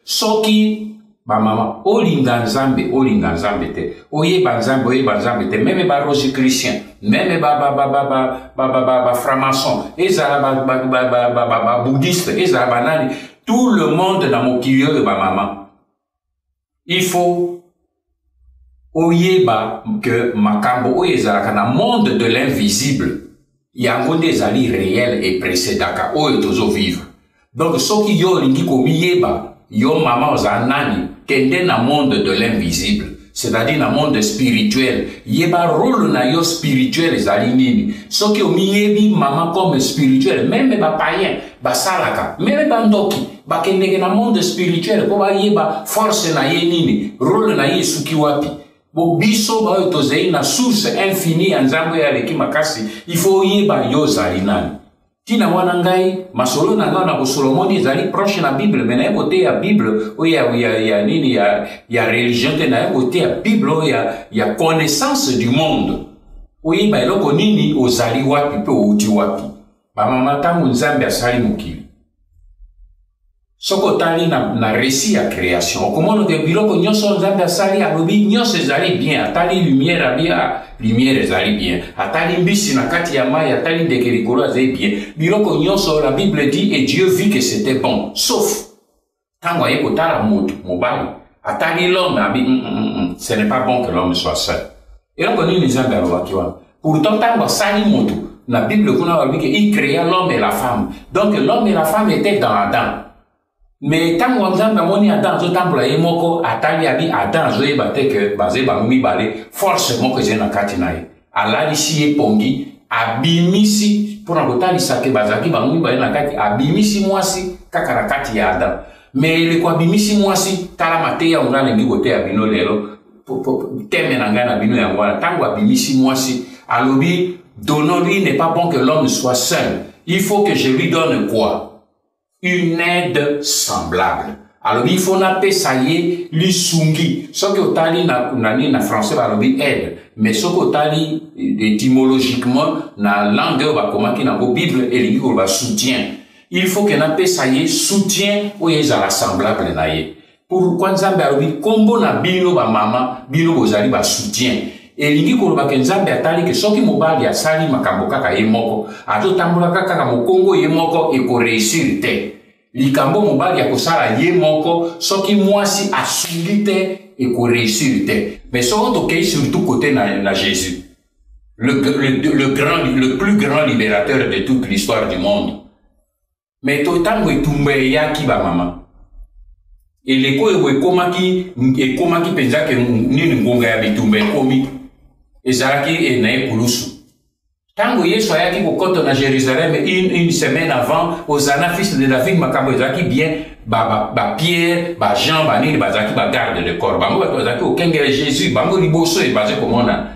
soki ba mama olinga nzambe te oyeba nzambe te même ba Rosicrucien même ba franc-maçon ezala ba bouddhiste ezala banani tout le monde dans mokili oyo ba mama il faut oyeba que makambo oyo ezalaka na monde de l'invisible yango nde ezali réel et précédaka oyo tozo vivre. Donc soki yo olingi komiyeba yo mama oza nani kende na monde de l'invisible, c'est-à-dire na monde spirituel, yeba rôle na yo spirituel ezali nini. Soki omiyebi mama comme spirituel, même ba païen ba salaka, même ba ndoki ba kendeke na monde spirituel po ba yeba force na ye nini, rôle na ye suki wapi. Bo biso ba yo tozei na source infinie ya nzambe ya leki makasi, il faut yeba yo zali nani. Tina wana ngai masolo na nga na Solomoni ezali proche na Bible, mais na côté ya Bible o ya nini ya religion te na côté ya Bible o ya connaissance du monde. Oui ba eloko nini ozali wapi pe outi wapi. Ba mama tangu nzambe asali mokili. Soko tali na récit ya création. Okomona ke biloko nyonso nzambe asali alobi nyonso ezali bien, atali lumière abia lumière ezali bien, atali mbisi na kati ya mai, atali ndeke likolo ezali bien. Biloko nyonso la Bible dit et Dieu vit que c'était bon, sauf tango aye kotala moto mobali atali l'homme abi ce n'est pas bon que l'homme soit seul. Et donc nini nzambe alobaki wana. Pourtant tango asali moto na Bible kuna alobi que il créa l'homme et la femme. Donc l'homme et la femme étaient dans Adam. Mais tant qu'on a moni Adam zo tambola ye moko atali abi Adam zo yeba te que bazé ba mi balé forcément que j'ai na katina ye ala ici e pongi abimisi pour ngotali sake bazaki ba mi balé na kati abimisi mwasi kakara kati ya Adam. Mais le kwa abimisi mwasi tala mateya ngana ngi gote ya bino lelo teme na ngana bino ya ngwana tango abimisi mwasi alobi donnons-lui n'est pas bon que l'homme soit seul, il faut que je lui donne quoi? Une aide semblable. Alors il faut n'appeler ça y li sungi. Ce que otali na français va dire aide, mais ce que otali étymologiquement na langue va comment qui na Bible et li va soutien. Il faut que n'appeler ça y soutien ou ezala semblable na ye. Pourquoi nzambe alobi kombo na bino ba mama bino bozali ba soutien. Elingi koloba ke nzambe atali ke soki mobali asali makambo kaka ye moko azotambola kaka mokongo ye moko eko réussir te. Likambo mobali akosala ye moko soki mwasi asuli te eko réussir te. Mais soki tokei surtout côté na Jésus, le plus grand libérateur de toute l'histoire du monde. Mais totango etumbe yaki ba mama eleko ekomaki penza ke nini ngonga ya bitumbe ekomi ezalaki enaye kulusu. Tango Yesu ayaki kokoto na Jérusalem une semaine avant, Hosanna fils de David makambo ezalaki bien ba Pierre, ba Jean, ba nini bazalaki ba garde de corps. Bango bazalaki okengele Jésus, bango liboso e baze komona.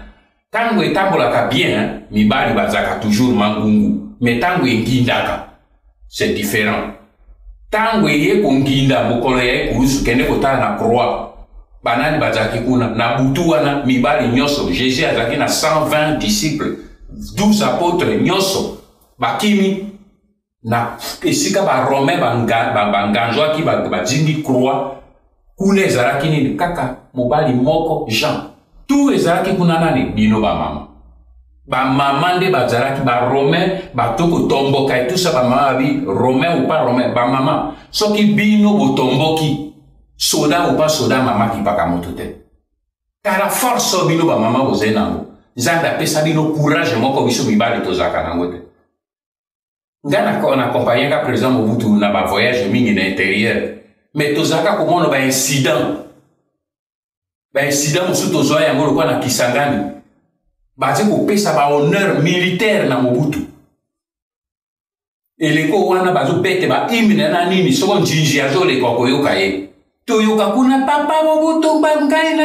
Tango etambolaka bien, mibali bazaka toujours mangungu, mais tango engindaka c'est différent. Tango eye konginda mokolo ya kulusu kende kotala na croix. Banani bazaki kuna na butu wana mibali nyoso Jésus azaki na 120 disciples 12 apôtres nyoso bakimi na esika ba romain banganjwa ki ba jingi croix kuna ezalaki nini kaka mobali moko Jean tout ezalaki kuna nani bino ba mama nde bazalaki ba romain batoko tomboka et tout ça ba mama bi romain ou pas romain ba mama soki bino botomboki soda ou pas soda mama qui pas kamotote. Car la force bino ba mama boze nango. Nzambe apesa bino courage moko biso mibali tozaka nango te. Ngana ko na accompagner ka président Mobutu na ba voyage mingi na intérieur. Mais tozaka komona ba incident. Ba incident musu tozoya yango lokwa na Kisangani. Baze ko pesa ba honneur militaire na Mobutu. Eleko wana bazo bete ba hymne na nini soko njinji azole kwa koyoka ye. Toyoka kuna papa Mobutu bangai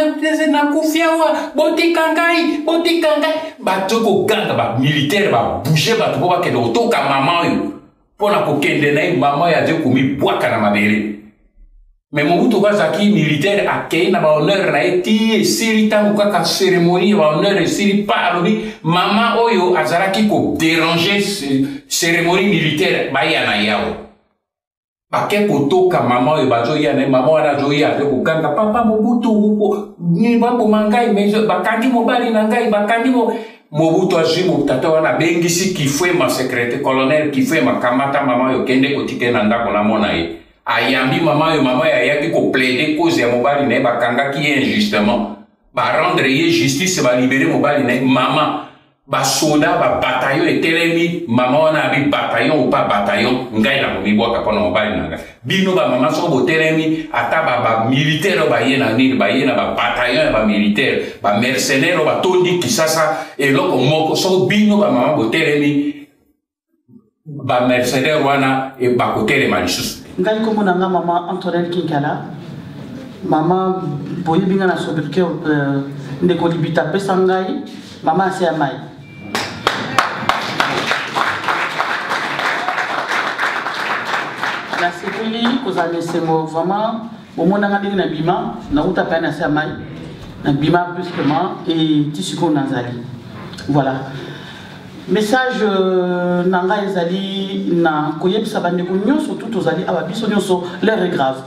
na kufiawa botika ngai batoko ganga ba militaire ba bouger ba to ba ke otoka mama yo pona ko kende na mama ya je komi bwaka na mabere. Mais Mobutu bazaki militaire akei na ba honneur na eti sirita kaka cérémonie ba honneur siri pa alobi mama oyo azaraki ko déranger cérémonie militaire ba ya na yao. Bake kotoka mama e bazo ya ne mama wana zo ya ko kanga papa Mobutu ni bambo mangai mezo bakandi mobali nangai bakandi Mobutu ajimu tata wana bengisi kifwe ma secrétaire colonel kifwe ma kamata mama yo kende ko tike nanda ko na mona e ayambi mama ya yaki ko plaider cause ya mobali ne bakanga ki injustement ba rendre ye justice ba libérer mobali ne mama ba soda ba bataillon etelemi mama wana abi bataillon ou pas bataillon ngai na momi boka pona mobali nanga bino ba mama so bo telemi ata ba militaire ba yena ni ba yena ba bataillon ba militaire ba mercenaire ba tondi kisasa eloko moko so bino ba mama bo telemi ba mercenaire wana e ba ko telema lisusu ngai ko mona nga mama Antoinette Kinkala mama boye binga na sobirke ndeko libita pesa ngai mama c'est amai. La sécurité, vous avez ces mots vraiment, au monde a dit Nabima, na route à peine à Samai, Nabima brusquement et Tisuko Nazali. Voilà. Message Nanga Ezali, na Koyeb Sabanegognon, surtout aux alliés à Bissonioso, l'heure est grave.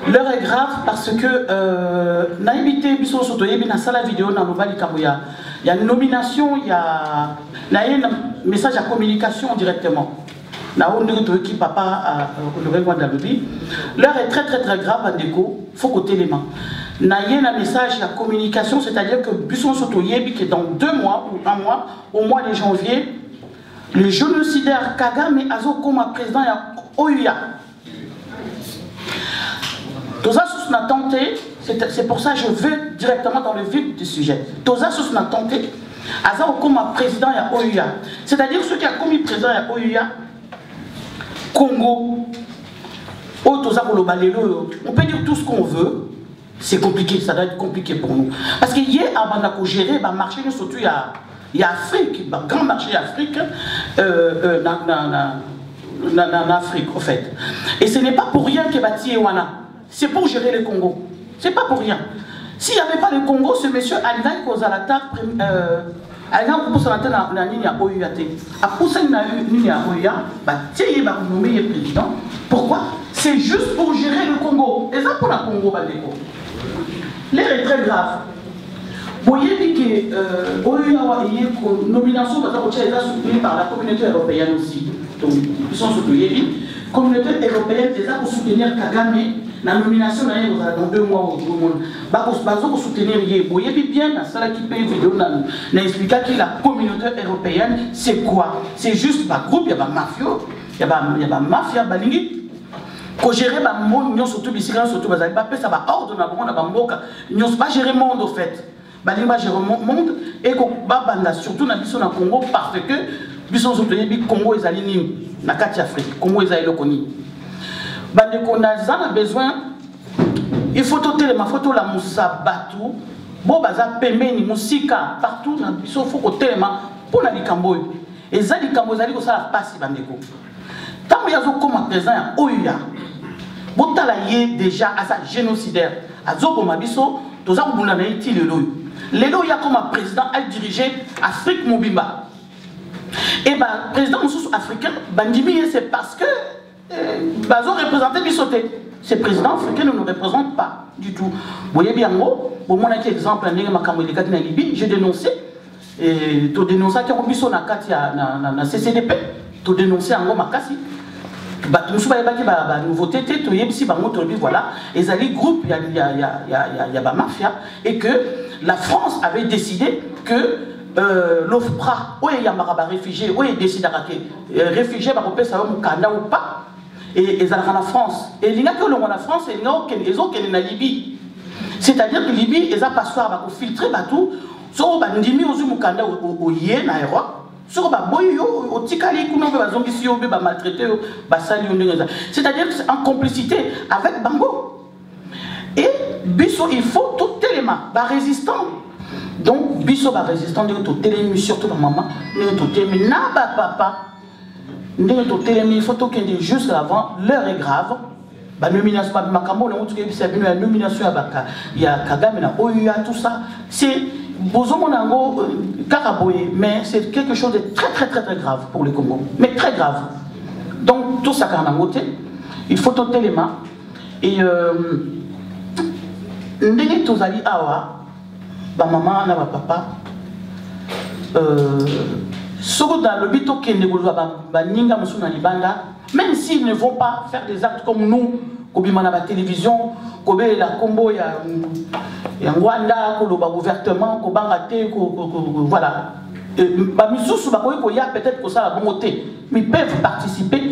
L'heure est grave parce que Naïbité Bisson Sotoyebi na sala vidéo na Novali Kabouya. Il y a une nomination, il y a un message à communication directement. L'heure est très grave à déco, il faut côté les mains. Il y a un message à communication, c'est-à-dire que Bisson Sotoyebi, qui est dans 2 mois ou 1 mois, au mois de janvier, le génocidaire Kagame Azo comme président de OUA. Tozasus n'a tenté, c'est pour ça que je vais directement dans le vif du sujet. Tozasus n'a tenté, Azo comme président de OUA. C'est-à-dire ceux qui ont commis président de OUA, Congo, on peut dire tout ce qu'on veut, c'est compliqué, ça doit être compliqué pour nous. Parce qu'il y a un gérer, un marché, surtout il y a Afrique, un grand marché Afrique, en Afrique, en fait. Et ce n'est pas pour rien que Bati Ewana, c'est pour gérer le Congo. C'est pas pour rien. S'il n'y avait pas le Congo, ce monsieur Alinaï Kozalata, pourquoi? C'est juste pour gérer le Congo. Et ça pour le Congo, l'air est très grave. Vous voyez que la nomination est soutenue par la communauté européenne aussi. Donc, ils sont soutenus. La communauté européenne est pour soutenir Kagame. La nomination dans 2 mois au monde. Pour soutenir, vous voyez bien, dans ça qui paye vidéo, on explique que la communauté européenne, c'est quoi? C'est juste un groupe, il y a un mafia, il y a un mafia, pour gérer le monde, surtout les Syriens, surtout les Alibaba, ça va ordre dans le monde, ils ne pas gérer le monde en fait. Ils va gérer le monde et surtout dans le Congo parce que le Congo est aligné dans l'Afrique, le Congo est aligné. On a besoin, il faut tout les photos la moussa batou, bon baza pemeni musika partout dans il faut que téléma pour la likamboy. Et ça likamboy ça ça passe bandeko. Tant y a comme présent OUA. Botala yé déjà à sa génocidaire. A zoko mabiso, toza kubula na iti lelo. Lelo ya comme président a dirigé Afrique Mobimba. Et bah président africain bandimi c'est parce que Bazo représentait Bissoté. Ces présidents africains ne nous représentent pas du tout. Vous voyez bien, moi, pour mon exemple, en Libye, j'ai dénoncé, et tu dénoncé qu'il y a un CCDP, tu dénoncé en Makassi. Nous avons une nouveauté, voilà, et ça groupe, il y a la mafia, et que la France avait décidé que l'OFPRA, où il y a des réfugiés, où il décide d'arrêter, réfugiés, ça va ou pas. Et ils ont la France. Et il y a que la France, et ils ont la Libye. C'est-à-dire que Libye, ils ont passé à filtrer tout. Sur les Ndimi, ils ont au Yé, na Europe. Sur les Boy, au Tikali, ils ont maltraité, c'est-à-dire que c'est en complicité avec Bango. Et Bisso, il faut tout élément, résistant. Donc, Bisso va résistant, tout élément, surtout ma maman, tout élément, papa. Il faut que juste avant, l'heure est grave. La nomination, la nomination, il y a Kagame, il y a tout ça. C'est mais c'est quelque chose de très grave pour le Congo. Mais très grave. Donc, tout ça à côté, il faut tout élément. Et ndenge tozali awa, ba maman na ba papa, soko dans le bito kende golwa ba ninga musu na libanda, même s'ils ne vont pas faire des actes comme nous, kobima na ba télévision, kobe la combo ya Rwanda, koloba ouvertement, kobanga te, voilà. Ba misusu ba koyi koya peut-être que ça la bonté, mais ils peuvent participer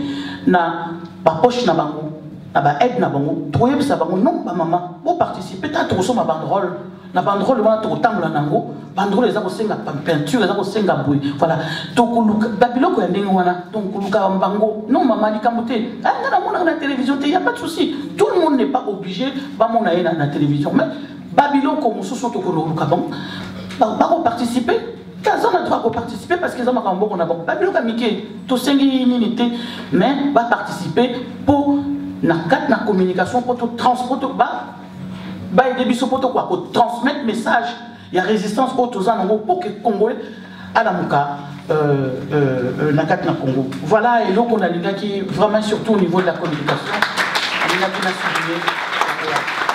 na ba poche na bango. Na ba aide na bango, troyer ça bango non ba maman, pour participer ta troso ma banderole. Na banderole wana to tambula nango, banderole eza ko senga peinture, eza ko senga boui. Voilà. Donc babiloko ya ndenge wana, donc luka bango, non maman likambote. Ah na mona na télévision, il y a pas de souci. Tout le monde n'est pas obligé ba mona na na télévision, mais babiloko mususu to ko luka bango, ba ko participer. Ils ont droit à participer parce qu'ils ont un bon on a bon. Babiloko Mickey, tout sengi unité, mais va participer pour na communication pour tout transporter pour transmettre message, il y a résistance pour tous pour que les Congolais à la Mouka na Congo. Voilà, et donc on a les gars qui vraiment surtout au niveau de la communication.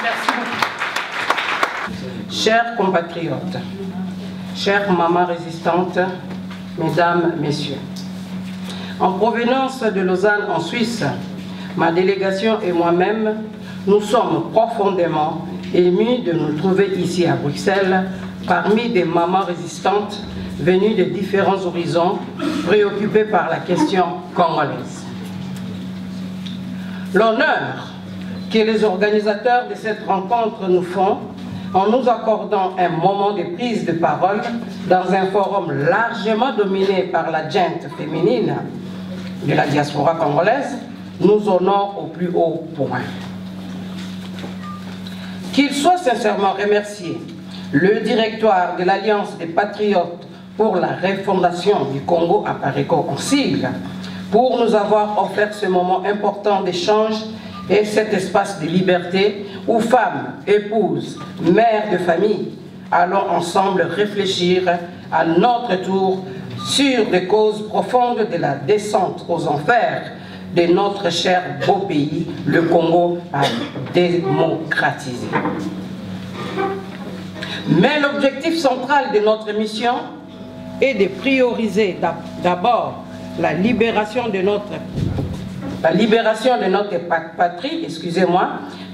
Merci beaucoup. Chers compatriotes, chères mamans résistantes, mesdames, messieurs, en provenance de Lausanne en Suisse, ma délégation et moi-même, nous sommes profondément émus de nous trouver ici à Bruxelles parmi des mamans résistantes venues de différents horizons préoccupées par la question congolaise. L'honneur que les organisateurs de cette rencontre nous font en nous accordant un moment de prise de parole dans un forum largement dominé par la gente féminine de la diaspora congolaise nous honore au plus haut point. Qu'il soit sincèrement remercié, le directoire de l'Alliance des Patriotes pour la refondation du Congo à Paréco en sigle, pour nous avoir offert ce moment important d'échange et cet espace de liberté où femmes, épouses, mères de famille, allons ensemble réfléchir à notre tour sur des causes profondes de la descente aux enfers de notre cher beau pays, le Congo a démocratisé. Mais l'objectif central de notre mission est de prioriser d'abord la libération de notre patrie, excusez-moi,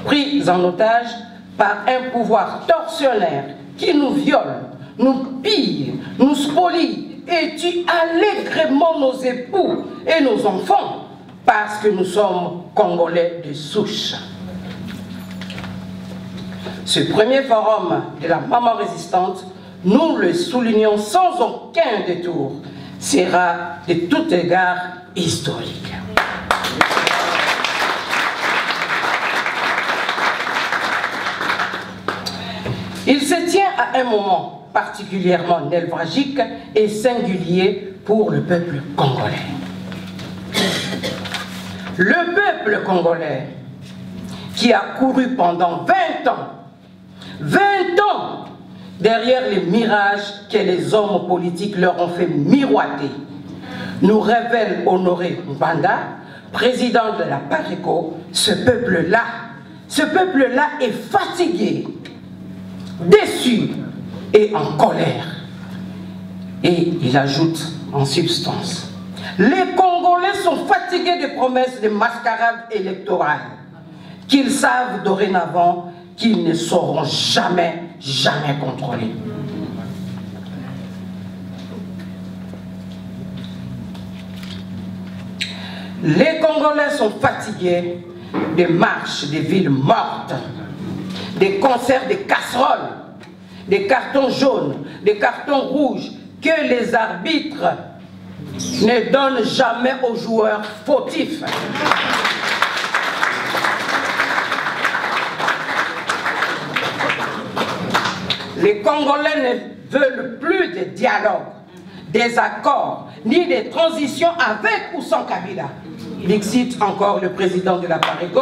prise en otage par un pouvoir tortionnaire qui nous viole, nous pille, nous spolie et tue allègrement nos époux et nos enfants parce que nous sommes Congolais de souche. Ce premier forum de la maman résistante, nous le soulignons sans aucun détour, sera de tout égard historique. Il se tient à un moment particulièrement névralgique et singulier pour le peuple congolais. Le peuple congolais qui a couru pendant 20 ans derrière les mirages que les hommes politiques leur ont fait miroiter, nous révèle Honoré Mbanda, président de la Paréco. Ce peuple-là est fatigué, déçu et en colère. Et il ajoute en substance: les Congolais sont fatigués des promesses de mascarade électorale qu'ils savent dorénavant qu'ils ne sauront jamais contrôler. Les Congolais sont fatigués des marches des villes mortes, des concerts de casseroles, des cartons jaunes, des cartons rouges que les arbitres ne donnent jamais aux joueurs fautifs. Les Congolais ne veulent plus de dialogue, des accords, ni des transitions avec ou sans Kabila. Il cite encore le président de la Paréco.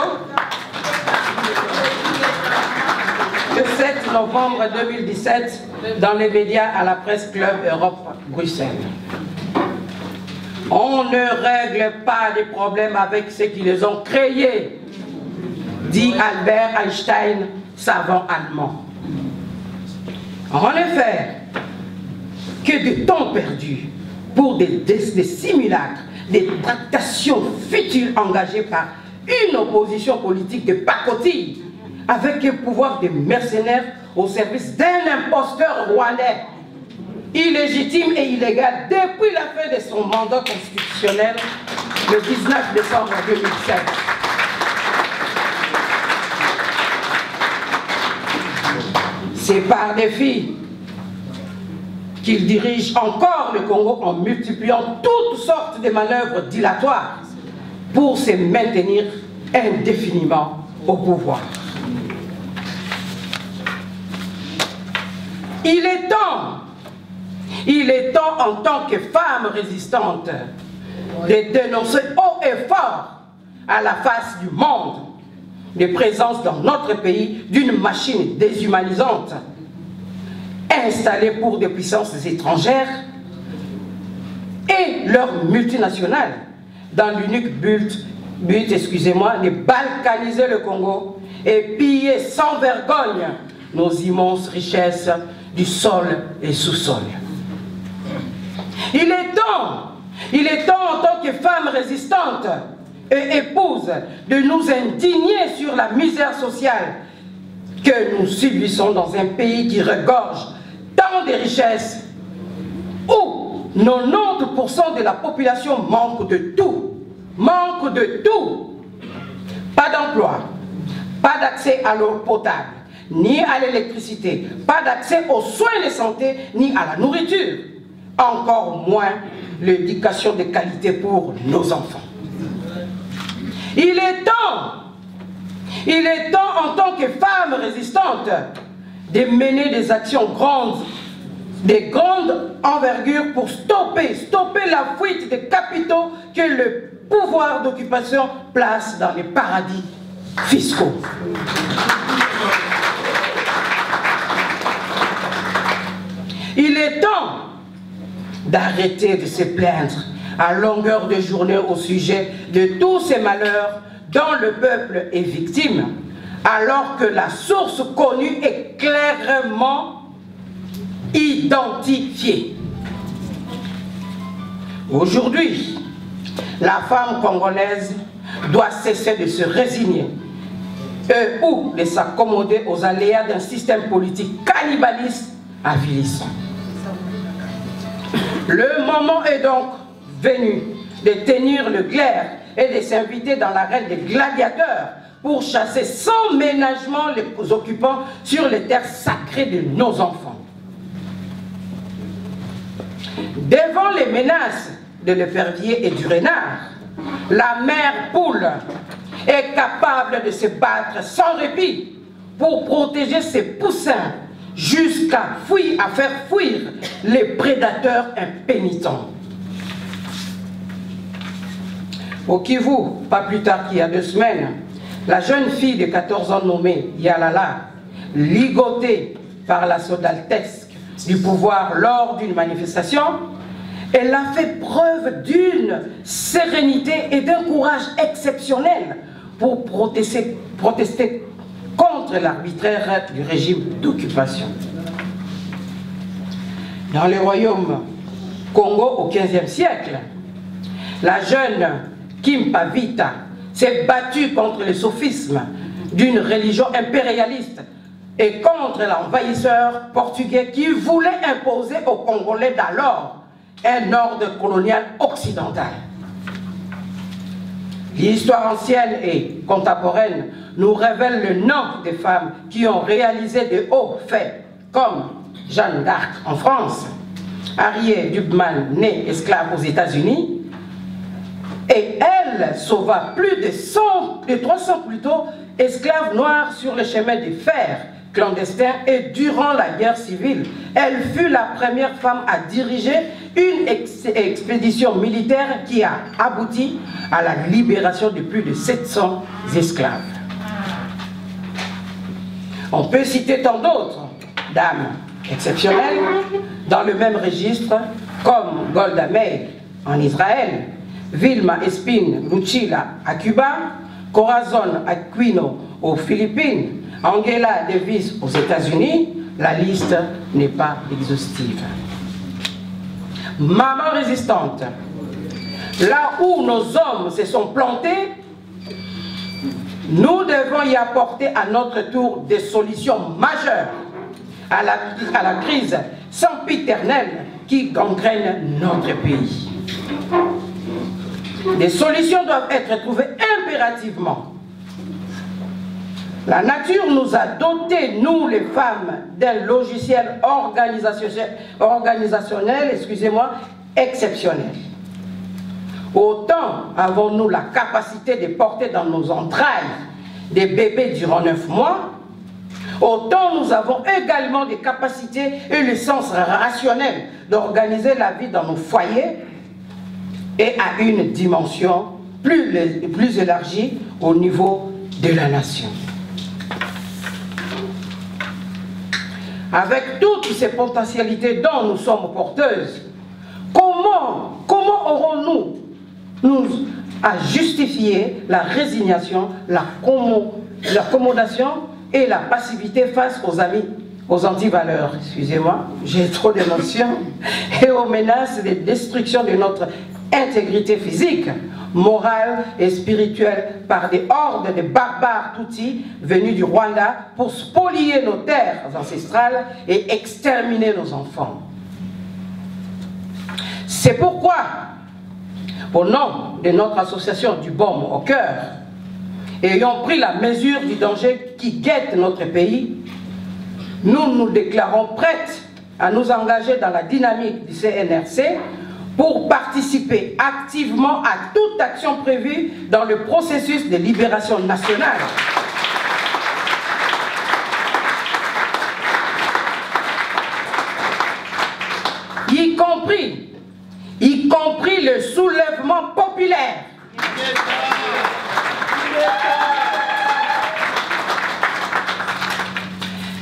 Le 7 novembre 2017, dans les médias à la Presse Club Europe Bruxelles. On ne règle pas les problèmes avec ceux qui les ont créés, dit Albert Einstein, savant allemand. En effet, que de temps perdu pour des simulacres, des tractations futiles engagées par une opposition politique de pacotille avec un pouvoir de mercenaires au service d'un imposteur rwandais, illégitime et illégal depuis la fin de son mandat constitutionnel le 19 décembre 2007. C'est par défi qu'il dirige encore le Congo en multipliant toutes sortes de manœuvres dilatoires pour se maintenir indéfiniment au pouvoir. Il est temps en tant que femme résistante de dénoncer haut et fort à la face du monde les présences dans notre pays d'une machine déshumanisante installée pour des puissances étrangères et leurs multinationales dans l'unique but, de balkaniser le Congo et piller sans vergogne nos immenses richesses du sol et sous-sol. Il est temps en tant que femme résistante et épouse de nous indigner sur la misère sociale que nous subissons dans un pays qui regorge tant de richesses où 90% de la population manque de tout. Manque de tout. Pas d'emploi, pas d'accès à l'eau potable, ni à l'électricité, pas d'accès aux soins de santé, ni à la nourriture. Encore moins l'éducation de qualité pour nos enfants. Il est temps en tant que femme résistante de mener des actions grandes, de grande envergure pour stopper la fuite des capitaux que le pouvoir d'occupation place dans les paradis fiscaux. Il est temps d'arrêter de se plaindre à longueur de journée au sujet de tous ces malheurs dont le peuple est victime, alors que la source connue est clairement identifiée. Aujourd'hui, la femme congolaise doit cesser de se résigner ou de s'accommoder aux aléas d'un système politique cannibaliste avilissant. Le moment est donc venu de tenir le glaive et de s'inviter dans l'arène des gladiateurs pour chasser sans ménagement les occupants sur les terres sacrées de nos enfants. Devant les menaces de l'épervier et du renard, la mère poule est capable de se battre sans répit pour protéger ses poussins jusqu'à faire fuir les prédateurs impénitents. Au Kivu, pas plus tard qu'il y a 2 semaines, la jeune fille de 14 ans nommée Yalala, ligotée par la soldatesque du pouvoir lors d'une manifestation, elle a fait preuve d'une sérénité et d'un courage exceptionnel pour protester contre l'arbitraire du régime d'occupation. Dans le royaume Congo au XVe siècle, la jeune Kimpa Vita s'est battue contre le sophisme d'une religion impérialiste et contre l'envahisseur portugais qui voulait imposer aux Congolais d'alors un ordre colonial occidental. L'histoire ancienne et contemporaine nous révèle le nom des femmes qui ont réalisé de hauts faits, comme Jeanne d'Arc en France, Harriet Tubman, née esclave aux États-Unis, et elle sauva plus de 300 plutôt esclaves noirs sur le chemin de fer clandestin et durant la guerre civile. Elle fut la première femme à diriger une expédition militaire qui a abouti à la libération de plus de 700 esclaves. On peut citer tant d'autres dames exceptionnelles dans le même registre, comme Golda Meir en Israël, Vilma Espine Lucila à Cuba, Corazon Aquino aux Philippines, Angela Davis aux États-Unis, la liste n'est pas exhaustive. Maman résistante, là où nos hommes se sont plantés, nous devons y apporter à notre tour des solutions majeures à la crise sempiternelle qui gangrène notre pays. Des solutions doivent être trouvées impérativement. La nature nous a dotés, nous les femmes, d'un logiciel organisationnel, exceptionnel. Autant avons-nous la capacité de porter dans nos entrailles des bébés durant 9 mois, autant nous avons également des capacités et le sens rationnel d'organiser la vie dans nos foyers et à une dimension plus élargie au niveau de la nation. Avec toutes ces potentialités dont nous sommes porteuses, comment aurons-nous à justifier la résignation, l'accommodation et la passivité face aux antivaleurs, excusez-moi, j'ai trop d'émotions, et aux menaces de destruction de notre intégrité physique, morale et spirituelle par des hordes de barbares Tutsis venus du Rwanda pour spolier nos terres ancestrales et exterminer nos enfants. C'est pourquoi, au nom de notre association du Baume au cœur, ayant pris la mesure du danger qui guette notre pays, nous nous déclarons prêtes à nous engager dans la dynamique du CNRC pour participer activement à toute action prévue dans le processus de libération nationale. Y compris le soulèvement populaire.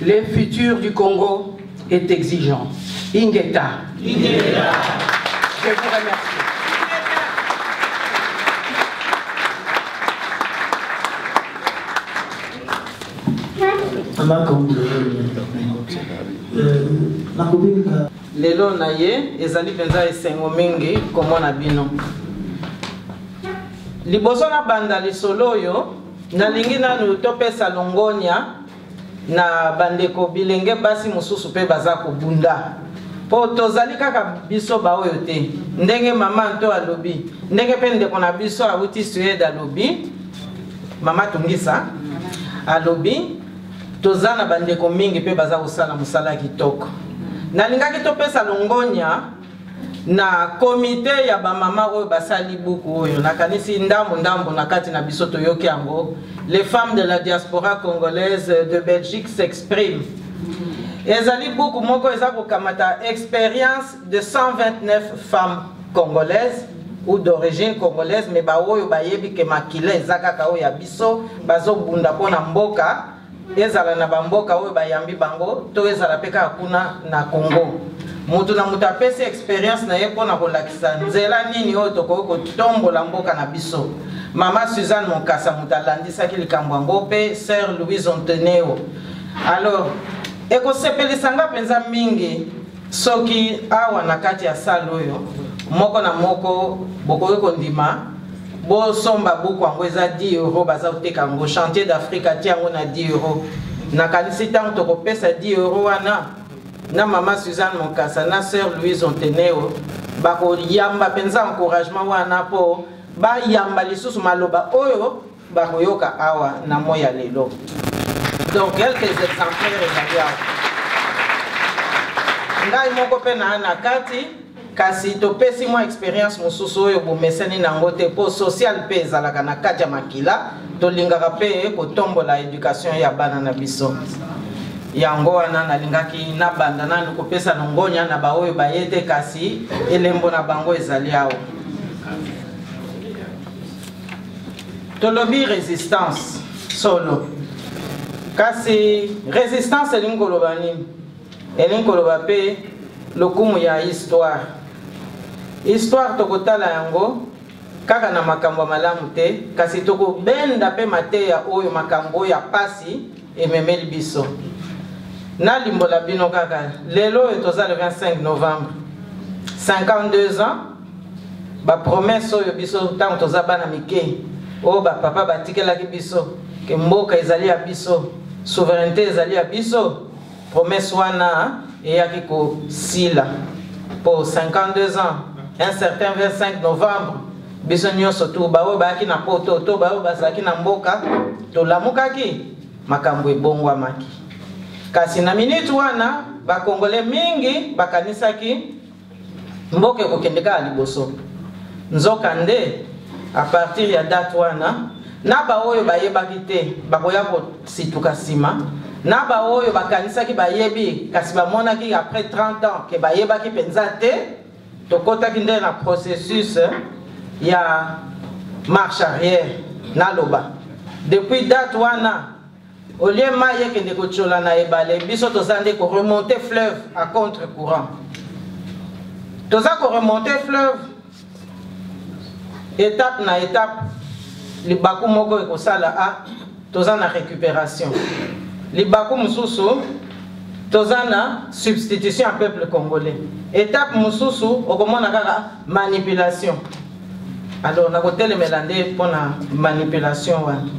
Le futur du Congo est exigeant. Ingeta. Je vous remercie. Lelo na ye ezali penza esengo mingi komona bino. Liboso na banda lisolo oyo nalingi nanu topesa longonya na bandeko bilenge basi mosusu pe baza kobunda. Po tozali kaka biso ba oyo te. Ndenge mama nto alobi, ndenge pe ndeko na biso awuti Suède alobi, mama Tungisa alobi, tozana bandeko mingi pe baza kosala musala kitoko. Nalingaki topesa longonya na komite ya ba mama oyo basali buku oyo nakanisi ndambo na kati na biso toyoki yango. Les femmes de la diaspora congolaise de Belgique s'expriment. Ezali buku moko eza kokamata expérience de 129 femmes congolaises ou d'origine congolaise, mais ba oyo bayebi ke makila eza kaka oyo ya biso bazobunda pona mboka ezala na bamboka oyo bayambi bango to ezala peka kuna na Congo. Mutu na mutu apesi expérience na ye pona kolakisa nzela nini oyo tokoki kotombola mboka na biso. Mama Suzanne Mokasa mutu alandisaki likambo yango pe Sœur Louise Onteneo. Alors ekosepelisa penza mingi soki awa na kati ya sala oyo moko na moko bokoki kondima bosomba buku yango eza 10 € baza koteka yango Chantier d'Afrique atia yango na 10 €. Nakanisi ntango tokopesa 10 € wana na mama Suzanne Mokasa na Sœur Louise Onteneo bakoyamba penza encouragement wana po bayamba lisusu maloba oyo bakoyoka awa na moya lelo. Donc quelques exemplaires ezali awa. Ngai moko pe na kati kasi topesi mwa expérience mosusu oyo bomeseni nango te po social pe ezalaka na kati ya makila tolingaka pe kotombola éducation ya bana na biso. Yango wana nalingaki na banda nanu kopesa nongonya na ba oyo bayete kasi elembo na bango ezali awa. Tolobi résistance solo. Kasi résistance elingoloba nini? Elingoloba pe lokumu ya histoire. histoire tokotala yango kaka na makambo malamu te kasi toko benda pe mateya oyo makambo ya pasi ememeli biso na limbola bino kaka lelo etoza le 25 novembre 52 ans ba promesse oyo biso tango toza bana mike o ba papa batikelaki biso ke mboka ezali ya biso souveraineté ezali ya biso promesse wana eyaki kosila pour 52 ans un certain 25 novembre biso nyonso tu baoyo bayaki na poto to baoyo bazalaki na mboka tolamukaki makambo ebongwamaki kasi na minute wana bakongole mingi bakanisaki mboka ekokendeka liboso nzoka nde a partir ya date wana na baoyo bayebaki te bakoya kosituka nsima na baoyo bakanisaki bayebi kasi bamonaki après 30 ans ke bayebaki mpenza te tokotaki nde na processus ya marche arrière naloba depuis date wana au lieu mai ekende kotiola na ebale biso toza nde koremonter fleuve à contre courant toza koremonter fleuve étape na étape libaku moko ekosala a toza na récupération libaku mosusu toza na substitution à peuple congolais étape mosusu okomona kaka manipulation alors nakotelemela nde mpona manipulation wana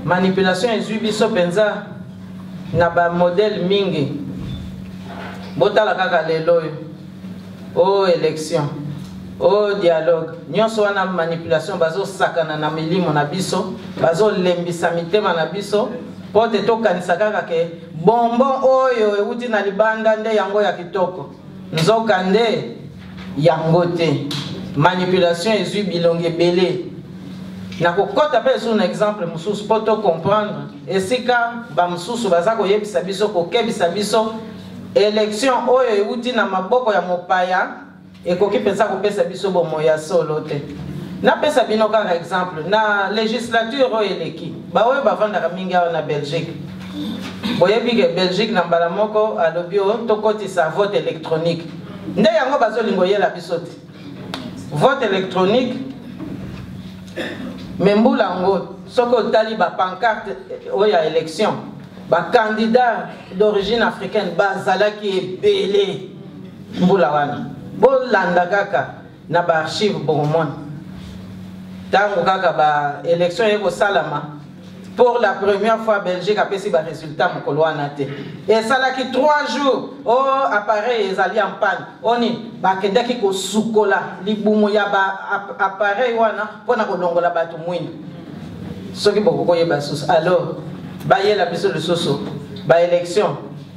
manipulation ezwi biso mpenza na bamodele mingi botala kaka lelo oyo o élection o dialogue nyonso wana manipulation bazosakana na milimo na biso bazolembisa mitema na biso po te tokanisa kaka ke bonbon oyo euti na libanda nde yango ya kitoko nzoka nde yango te manipulation ezwi bilongi ebele na kokota mpe esu na exemple mosusu mpo to comprendre esika bamosusu baza koyebisa biso kokebisa biso élection oyo euti na maboko ya mopaya ekoki mpenza kopesa biso bomoi ya solo te napesa bino kaka exemple na législature oyo eleki baoyo bavandaka mingi awa na Belgique boyebi ke Belgique na mbala moko alobi o tokotisa vote électronique nde yango bazolinga oyela biso te vote électronique me mbula yango soki otali bapancarte oyo ya élection bacandidat d'origine africaine bazalaki ebele mbula wana bolanda kaka na baarchive bokomona ntango kaka baélection ekosalama pour la première fois Belgique apesi barésultat mokolo wana te esalaki 3 jours o appareil ezali en panne oni bakendaki kosukola libumu ya baappareil wana mpona kolongola bato mwindu soki bokokoyeba susu alors bayela biso lisusu baélection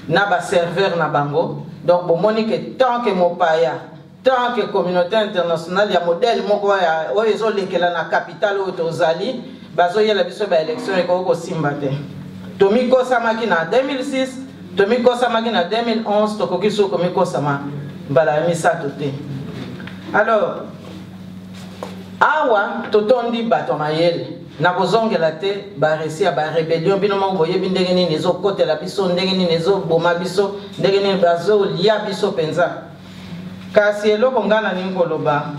na baserveur na bango donc bomoni ke tant que mopaya tant que communauté internationale ya modèle moko oyo ezolekela na capitale oyo tozali bazoyela biso baélection ekoki kosimba te tomikosamaki na 2006 tomikosamaki na 2011 tokoki so komikosama mbala ya misato te alors awa totondi bato mayele na kozongela te baresi ya barébellion bino moko boyebi ndenge nini ezokotela biso ndenge nini ezoboma biso ndenge nini bazolia biso mpenza kasi eloko nga na ningi koloba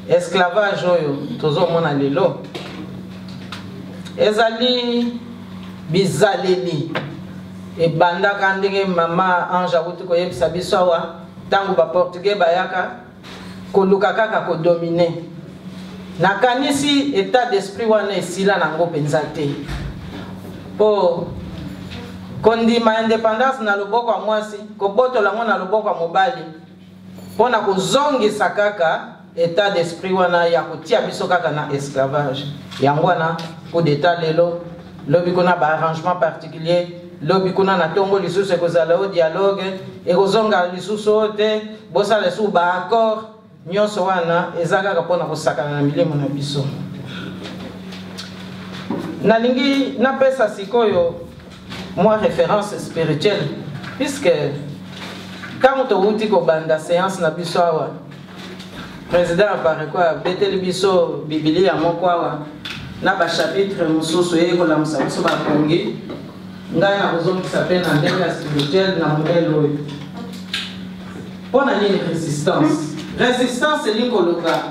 esclavage oyo tozomona lelo ezali bizaleli ebandaka ndenge mama Ange akuti koyebisa biso awa ntango baportugais bayaka koluka kaka kodomine nakanisi état d'esprit wana esila nango mpenza te po kondima indépendance na loboko ya mwasi kobotola yango na loboko ya mobali mpona kozongisa kaka état d'esprit wana ya kotia biso kaka na esclavage yango wana coup d'état lelo lobi kuna baarrangement particulier lobi kuna na ntongo lisusu ekozala o dialogue ekozonga lisusu oyo te bosala lisusu baaccord nyonso wana eza kaka mpona kosakana na milimo na biso nalingi napesa sikoyo mwa référence spirituelle puisque ntango touti kobanda séance na biso awa président apare kwa abeteli biso bibilia moko awa na bachapitre mosusu eyekolamusa biso bakongi ngai nakozongisa mpe na ndenge ya spirituelle na modele oyo mpona nini résistance résistance elikoloba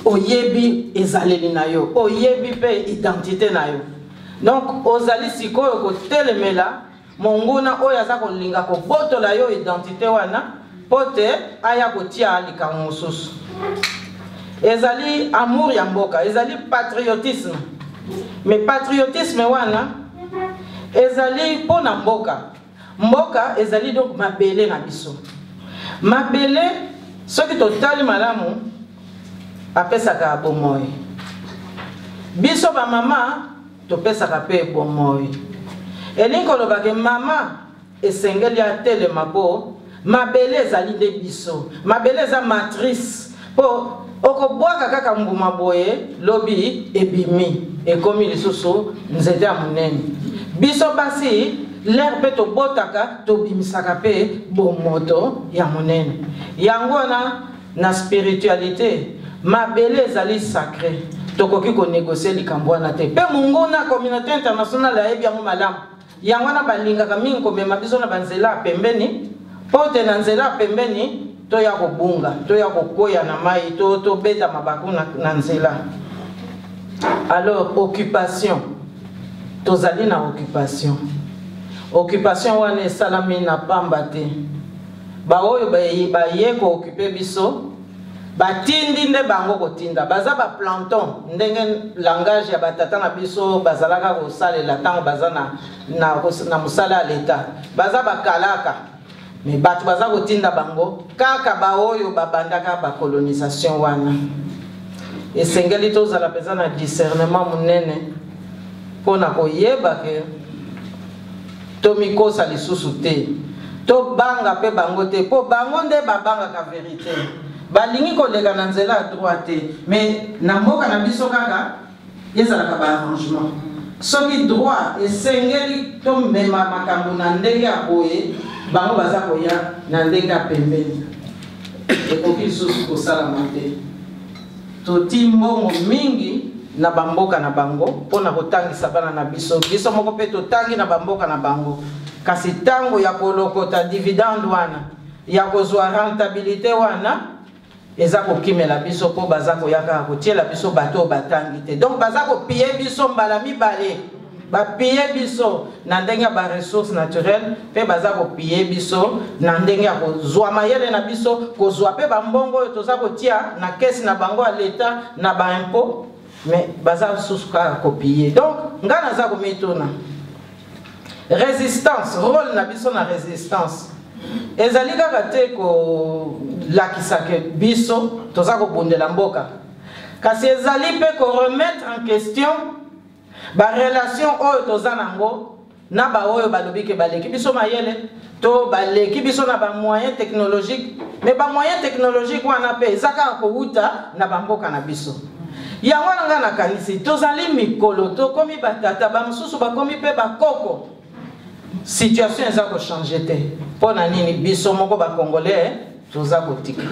oyebi ezaleli na yo, oyebi pe identité na yo. Donc ozali sikoyo kotelemela monguna oyo aza kolinga kobotola yo identité wana pote aya kotia likambo mosusu. Ezali amour ya mboka, ezali patriotisme. Mais patriotisme wana ezali pona mboka. Mboka ezali donc mabele na biso. Mabele soki totali malamu apesaka bomoi. Biso ba mama topesaka pe bomoi. Elinko lobake mama esengeli atelema po mabele ezali de biso. Mabele eza matrice po okobwaka kaka mbuma boye lobi ebimi ekomi lisusu nzete ya munene. Biso basi l'air pe tobotaka tobimisaka pe bomoto ya munene. Yango na spiritualité mabele ezali sacré. Tokoki ko négocier likambo wana te. Pe munguna communauté internationale ayebi yango malamu. Yango na balingaka mingi komema biso na banzela pembeni. Pote na nzela pembeni to ya kobunga, to ya kokoya na mai, to beta mabaku na nzela. Alors occupation. Tozali na occupation. Occupation wana esalami na pamba te. Ba oyo ba ye ko occuper biso. Batindi nde bango kotinda baza ba planton ndenge langage ya batata na biso bazalaka kosalela tango baza na musala leta baza bakalaka mais batu baza kotinda bango kaka ba oyo babandaka ba colonisation wana esengeli tozala peza na discernement munene pona koyeba ke tomikosa lisusu te to banga pe bango te po bango nde babanga ka vérité. Balingi koleka na nzela droite mais na mboka na biso kaka ezalaka ba arrangement soki droit esengeli to mema makambo na ndenge ya boye bango baza koya na ndenge ya pembeni ekoki lisusu kosalama te toti mbongo mingi na bamboka na bango mpona kotangisa bana na biso biso moko mpe totangi na bamboka na bango kasi ntango ya kolokota dividende wana ya kozwa rentabilité wana eza kokimela biso po baza koyaka kotiela biso bato batangi te donc baza kopie biso mbala mibale bapie biso na ndenge ya baressource naturelle mpe baza kopie biso na ndenge ya kozwa mayele na biso kozwa mpe bambongo oyo toza kotia na kesi na bango ya leta na baimpo mais baza lisusu kaka kopie donc ngai naza komituna résistance rôle na biso na résistance ezali kaka te kolakisaka biso toza kobundela mboka kasi ezali mpe remettre en question barelation oyo toza nango na baoyo balobi ke baleki biso mayele to baleki biso na bamoyen technologique mais bamoyen technologique wana mpe eza kaka kowuta na bamboka na biso yango wana ngai nakanisi tozali mikolo tokomi batata bamosusu bakomi mpe bakoko situation eza kochange te mpona nini biso moko bacongolais toza kotika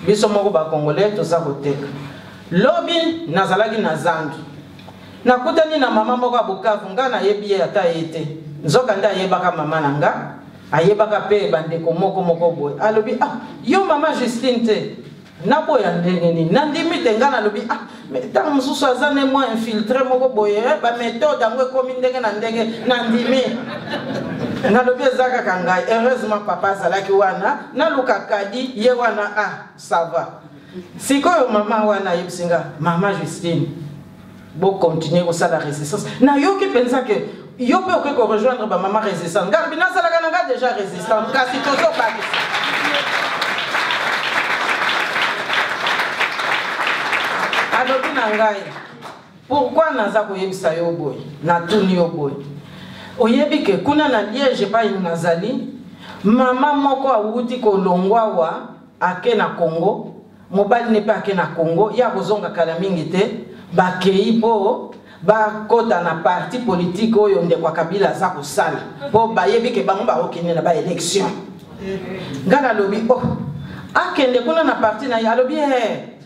biso moko bacongolais toza koteka lobi nazalaki na zandu nakutani na mama moko ya Bukavu nga nayebi ye ata ye te nzoka nde ayebaka mama na nga ayebaka mpe bandeko moko boye alobi yo mama Justine te naboya ndenge nini nandimi te nga nalobi ntango mosusu aza ne mwa infiltré moko boye baméthode yango ekomi ndenge na ndenge nandimi nalobi eza kaka ngai heureusement papa azalaki wana naluka kadi ye wana ça va sikoyo mama wana ayebisi nga mama Justine bo continuer kosala résistance nayoki mpenza ke yo mpe okoki korejoindre bamama résistance ngai lobi nasalaka na ngai déjà résistance kasi tozobakisa alobi na ngai pourquoi naza koyebisa yo boye natuni yo boye oyebi ke kuna na Liège epai nazali mama moko awuti kolongwa wa ake na Congo mobali ne mpe ake na Congo ya kozonga kala mingi te bakei po bakota na parti politique oyo ndeko Kabila aza kosala po bayebi ke bango bakokende na baélection nga nalobi akende kuna na parti na ye alobi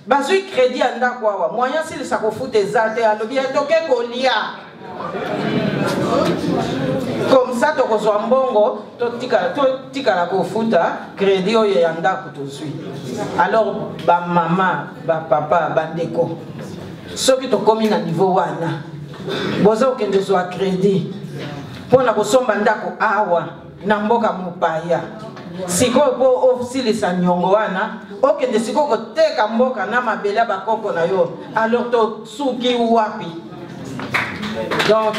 bazwi crédit ya ndako awa moyen silisa kofuta eza te alobi toke kolia Comme ça, tu as un bongo, tu as kofuta crédit oyo ya ndako tozwi. Alors, ba maman, ba papa, ba ndeko. Ceux qui sont commis à niveau wana, bozo kende zo crédit. Pona kosomba ndako awa, na mboka mopaya. Siko po osilisa nyongo wana, okende siko koteka mboka na mabele bakoko na yo. Alors to suki wapi. Donc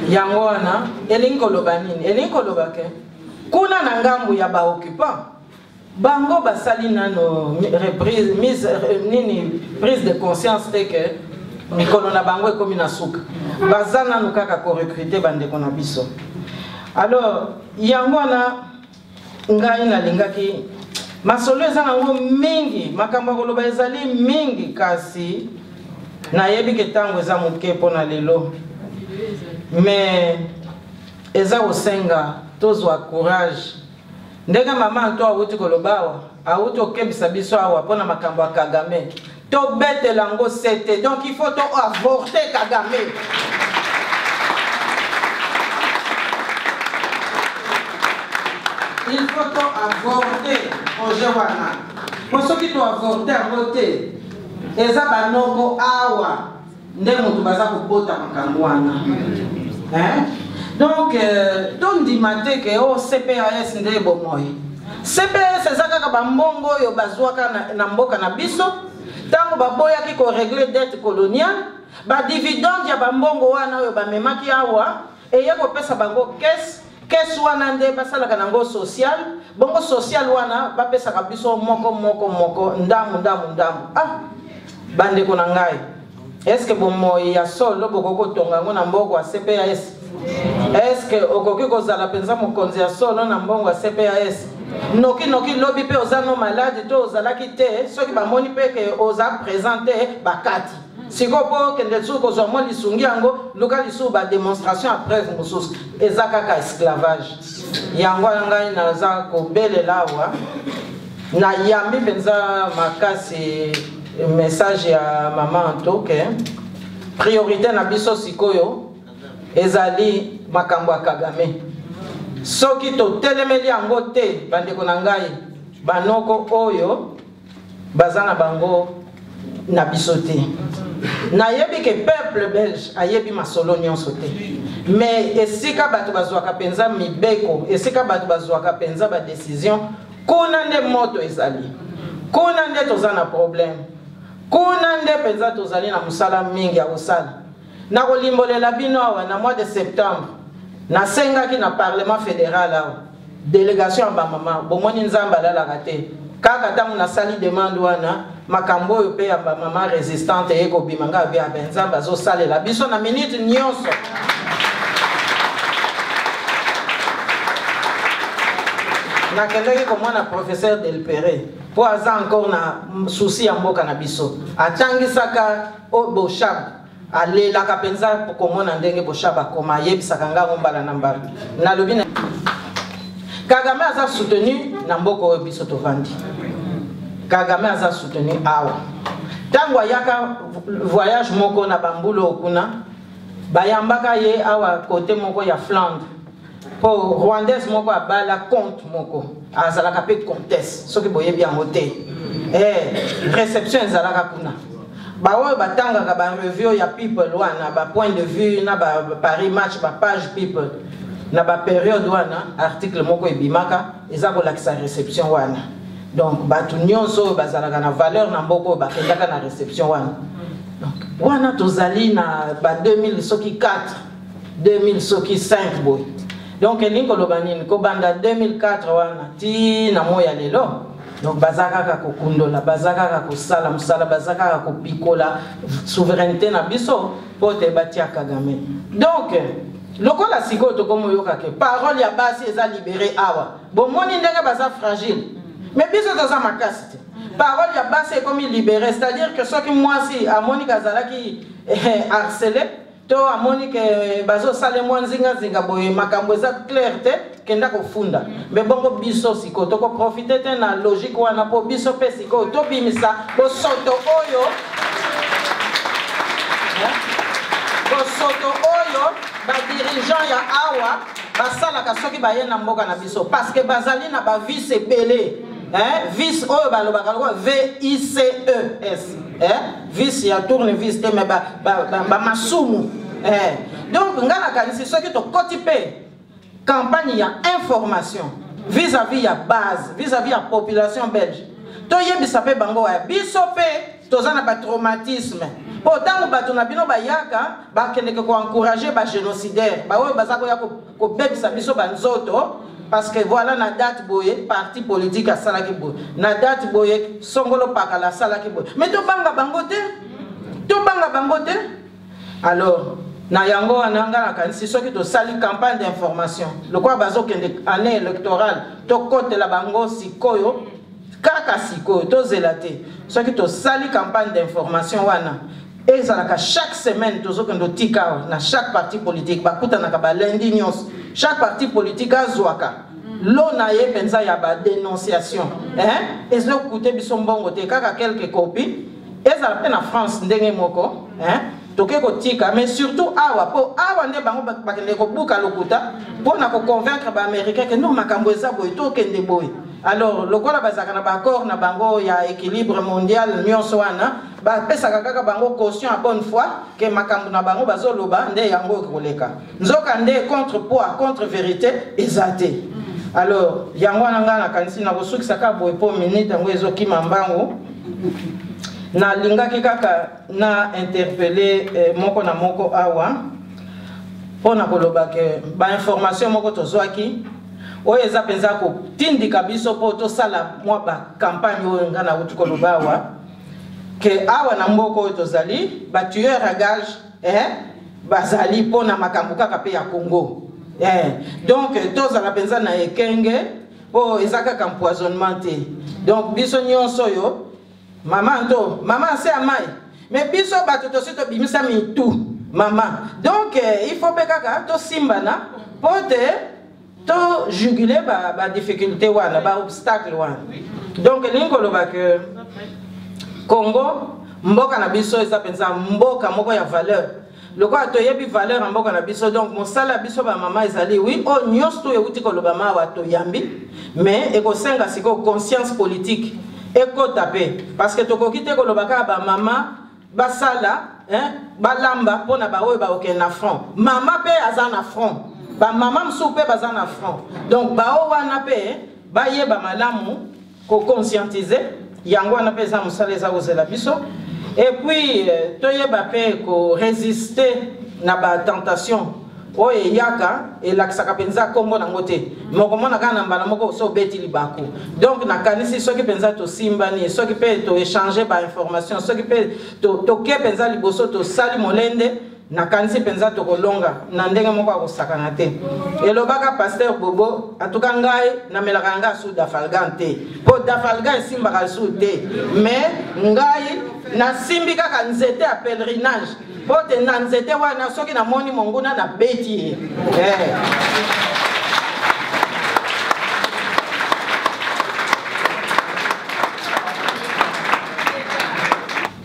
yango wana elinko loba nini elinko loba ke kuna na ngambu ya ba occupant bango basali nano prise de conscience te ke mikolo na bango ekomi na suka baza nanu kaka ko recruter bandeko na biso. Alors yango wana ngai nalingaki masolo eza nango mingi makambo koloba ezali mingi kasi nayebi ke ntango eza moke mpona lelo. Mais eza kosenga tozwa courage ndenge mama to awuti kolobawa awuti okebisa biso awa mpona makambo ya Kagame tobetela yango sete. Donc il faut to avorter Kagame. Il faut to avorter projet wana po soki to avorter yango te eza banoko awa nde moto baza kobota makambo wana. Donc tondima te ke o CPAS nde bomoi. CPAS eza kaka bambongo oyo bazwaka na mboka na biso ntango baboyaki koregle dette coloniale badividende ya bambongo wana oyo bamemaki awa eye kopesa bango kese wana nde basalaka nango social. Bongo social wana bapesaka biso moko ndamu. Bandeko na ngai, est-ce que bomoi ya solo bokoko tonga ngo na mbongo ya CPAS? Est-ce que okoki kozala penza mokonzi ya solo na mbongo ya CPAS? Noki lobi pe oza no malade to ozalaki te soki bamoni pe ke oza présenter bakati. Siko po kende tsu ko zo mo lisungi yango luka lisu ba démonstration à preuve mosusu eza kaka esclavage. Yango ngai naza ko belela wa na yambi penza makasi message ya maman Antoke priorité na biso sikoyo ezali makambo ya Kagame. Soki to telemeli yango te bandeko na ngai banoko oyo bazana bango na biso te. Nayebi ke peuple belge ayebi masolo nyonso te. Mais esika bato bazwaka penza mibeko, esika bato bazwaka penza ba décision, kuna nde moto ezali. Kuna nde tozana problème. Kuna nde penza tozali na musala mingi ya kosala. Na kolimbolela bino awa na mois de septembre nasengaki na parlement fédéral awa délégation ya bamama bomoni nzamba alalaka te kaka ntango nasali demande wana makambo oyo mpe ya bamama résistante eye kobima nga abi abe nzambe azosalela biso na minute nyonso. Nakendaki komona professeur Delpere po aza encore na souci ya mboka na biso atangisaka o boshab alelaka penza komona ndenge boshab akoma ayebisaka ngango mbala na mbala. Nalobi na Kagame aza soutenu na mboka oyo biso tovandi. Kagame aza soutenu awa ntango ayaka voyage moko na bambulo okuna bayambaka ye awa kote moko ya Flandre po rwandaise moko abala compte moko azalaka pe comtesse soki boyebi yango te réception ezalaka kuna baoyo batangaka ba review ya people wana ba point de vue na ba Paris Match ba page people na ba période wana article moko ebimaka eza kolakisa réception wana. Donc batu nyonso bazalaka na valeur na mboko bakendaka na réception wana. Donc wana tozali na ba 2000 soki 4 2000 soki 5 boy. Donc elingo lobanini ko banda 2004 wana ti na moya lelo. Donc bazaka ka kokundola bazaka ka kosala musala bazaka ka kopikola souveraineté na biso pote batia Kagame. Donc lokola siko to komo yoka ke parole ya basi eza libéré awa bomoni ndenge baza fragile mais biso toza makasi te parole ya basi ekomi libéré, c'est-à-dire que soki mwasi amoni kazalaki harcelé to amoni ke bazo sale mwanzinga zinga boye makambo eza clair te kenda kofunda. Mais bongo biso siko to ko profiter te na logique wana po biso pe siko to bimisa bo soto oyo bosoto oyo badirigeant ya awa basalaka soki baye na mboka na biso parce que bazali na bavice ebele vice oyo balobaka loko VICES vice ya tournevis te me bamasumu donc nga nakanisi soki tokoti mpe campagne ya information vis-à-vis ya base vis-à-vis ya population belge toyebisa mpe bango waya biso mpe toza na batraumatisme po ntango bato na bino bayaka bakendeke koencourage bagénocidaire baoyo baza koya kobebisa biso banzoto parce que voilà na date boye parti politique asalaki boye na date boye songolo pakala asalaki boye mais tobanga bango te alors na yango wana nga nakanisi soki tosali campagne d'information lokola bazokende année électorale tokotela bango sikoyo kaka sikoyo tozela te soki tosali campagne d'information wana ezalaka chaque semaine tozokende otika na chaque parti politique bakutanaka balendi nyonso chaque parti politique azwaka lo na ye mpenza ya badénonciation ezokute biso mbongo te kaka quelques copies ezala mpe na France ndenge moko toke kotika mais surtout awa po awa nde bango bakende kobuka lokuta mpona koconvaincre baaméricain ke no makambo eza boye tokende boye alors lokola bazalaka na baaccord na bango ya équilibre mondial nyonso wana bapesaka kaka bango caution à bonne foi ke makambo na bango bazoloba nde yango ekoleka nzoka nde contre poids contre vérité eza te alors yango wana ngai nakanisi na kosukisaka boye po minute yango ezokima mbango na lingaki kaka na interpellé moko na moko awa pona koloba ke ba information moko tozwaki oyo eza penza kotindika biso po tosala mwa ba campagne oyo nga na uti koloba awa ke awa na mboka oyo tozali ba tueur à gage bazali pona makambo kaka pe ya Congo donc tozala penza na ekenge po eza kaka empoisonnement te donc biso nyonso oyo maman c'est à maille mais biso bato to sito bimisa mitu maman donc il faut kaka to simbana pote to juguler ba difficulté wana ba obstacle wana donc lingo loba que Congo mboka na biso eza penza mboka moko ya valeur lokola toyebi valeur ya mboka na biso donc mosala biso ba mama ezali oui o nyonso to euti koloba mawa to yambi mais ekosenga siko conscience politique eko tapé parce que tokoki te kolobaka ba mama basala balamba pona ba oyo ba okende na front mama pe aza na front ba mama msu pe baza na front donc ba o wana pe ba yeba malamu ko conscientiser yango wana pe za musala eza kozela biso et puis toyeba pe ko résister na ba tentation oye yaka elakisaka penza kombo nango te mokomona kaka na mbala moko so beti libako donc nakanisi soki penza tosimbani soki mpe toéchange bainformation soki mpe toke penza liboso tosali molende nakanisi penza tokolonga na ndenge moko ya kosakana te elobaka paster bobo atuka ngai namelaka ngai asu dafalgan te mpo dafalgan esimbaka asu te mais ngai nasimbi kaka nzete ya pèlerinage pote na nzete wana soki namoni monguna na beti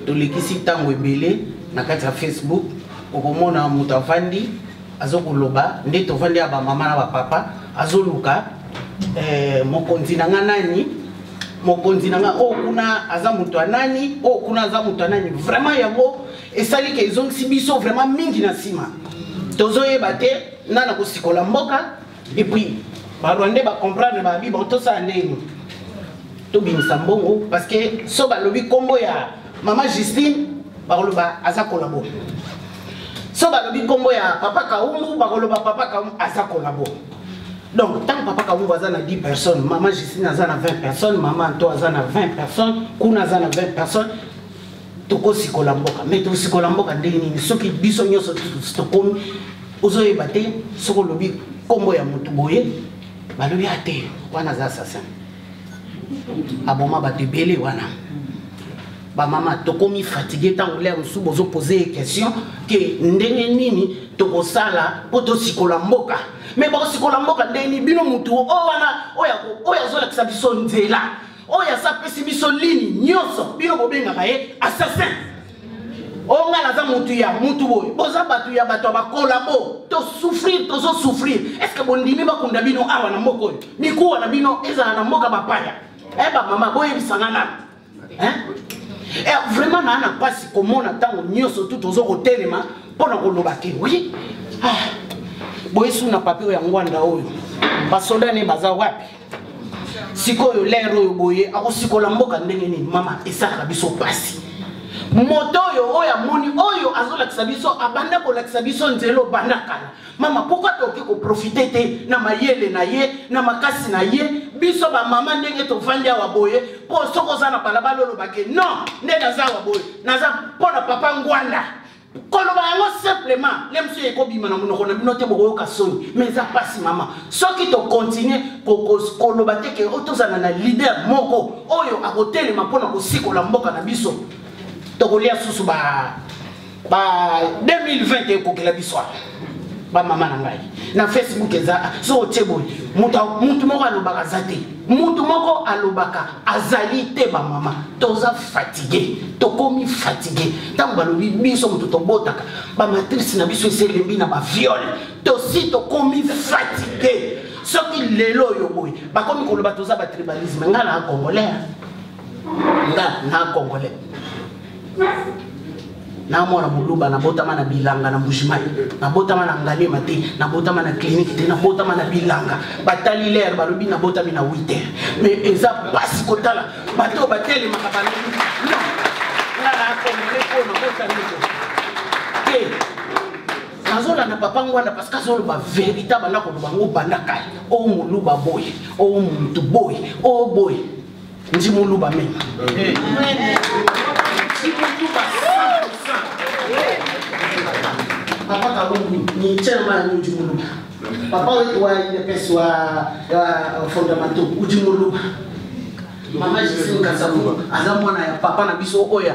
tolekisi ntango ebele na kati ya Facebook okomona moto avandi azokoloba nde tovandi ya bamama na bapapa azoluka mokonzi na nga nani mokonzi na nga o kuna aza moto ya nani o kuna aza moto ya nani vraiment yango esali ke ezongisi biso vraiment mingi na nsima tozoyeba te nana kosikola mboka et puis balwande bacomprendre babi bon tosala ndeni tobimisa mbongo parce que so balobi kombo ya mama Justine bakoloba aza kolabo so balobi kombo ya papa Kaumbu bakoloba papa Kaumbu aza kolabo donc tant papa Kaumbu aza na 10 personnes mama Justine aza na 20 personnes mama Anto aza na 20 personnes kuna aza na 20 personnes tokosikola mboka mais tosikola mboka ndenge nini soki biso nyonso tokomi ozoyeba te soki olobi kombo ya motu boye balobi ate wana aza assassin aboma bato ebele wana bamama tokomi fatigué ntango lea mosusu bozopose question ke ndenge nini tokosala mpo tosikola mboka mais bakosikola mboka ndenge nini bino motu o wana oyo azolakisa biso nzela oyo asapesi biso lini nyonso bino bobengaka ye assassin On a la moutuya, moutuo, boza batuya batoba kolabo, to souffrir, to souffrir. Est-ce que bon dimi ba kundabino awa na moko? Miku na bino eza na moka bapaya. Eh ba mama boye bisangana. Hein? Et vraiment na pas si comment on attend nyoso tout aux hotelema pour na kolobaki. Oui. Ah. Boye suna papier ya ngwanda oyo. Basoda ne baza wapi? Sikoyo lero oyo boye akosikola mboka ndenge nini mama esaka biso pasi. Moto oyo moni oyo azolakisa biso abanda kolakisa biso nzelo bandakala. Mama pourquoi toke ko profiter te na mayele na ye na makasi na ye biso ba mama ndenge to vanja wa boye po soko za na balabala lobake non nde naza wa boye naza pona papa ngwanda koloba yango simplement le monsieur ekobima na monoko na bino te boko kasoni mais ça passe mama soki to continuer ko koloba te ke otozana na leader moko oyo akotelema pona kosikola mboka na biso tokolia susu ba 2020 ekokela biso ba mama na ngai na Facebook eza so tebo mutu moko alobaka zate mutu moko alobaka azali te ba mama toza fatigué tokomi fatigué tango balobi biso mutu tobotaka ba matrice na biso eselembi na ba viol to si tokomi fatigué soki lelo yo boy ba komi koloba toza ba tribalisme ngana congolais na congolais na mwana muluba na botama na bilanga na Mbujimai na botama na Ngalema te na botama na clinique te na botama na bilanga batali l'air balobi na botami na 8h mais eza pasi kotala bato bateli makabalo non ngala congolais ko na botami te nazola na papa ngwanda parce que azolo ba véritable na ko bango bandaka o muluba boy o muntu boy o boy ndi muluba même papa kabongo ni chema ni ujimulu papa wetu wa pesa wa fondamental ujimulu mama jisinga sabu azamwana ya papa na biso oya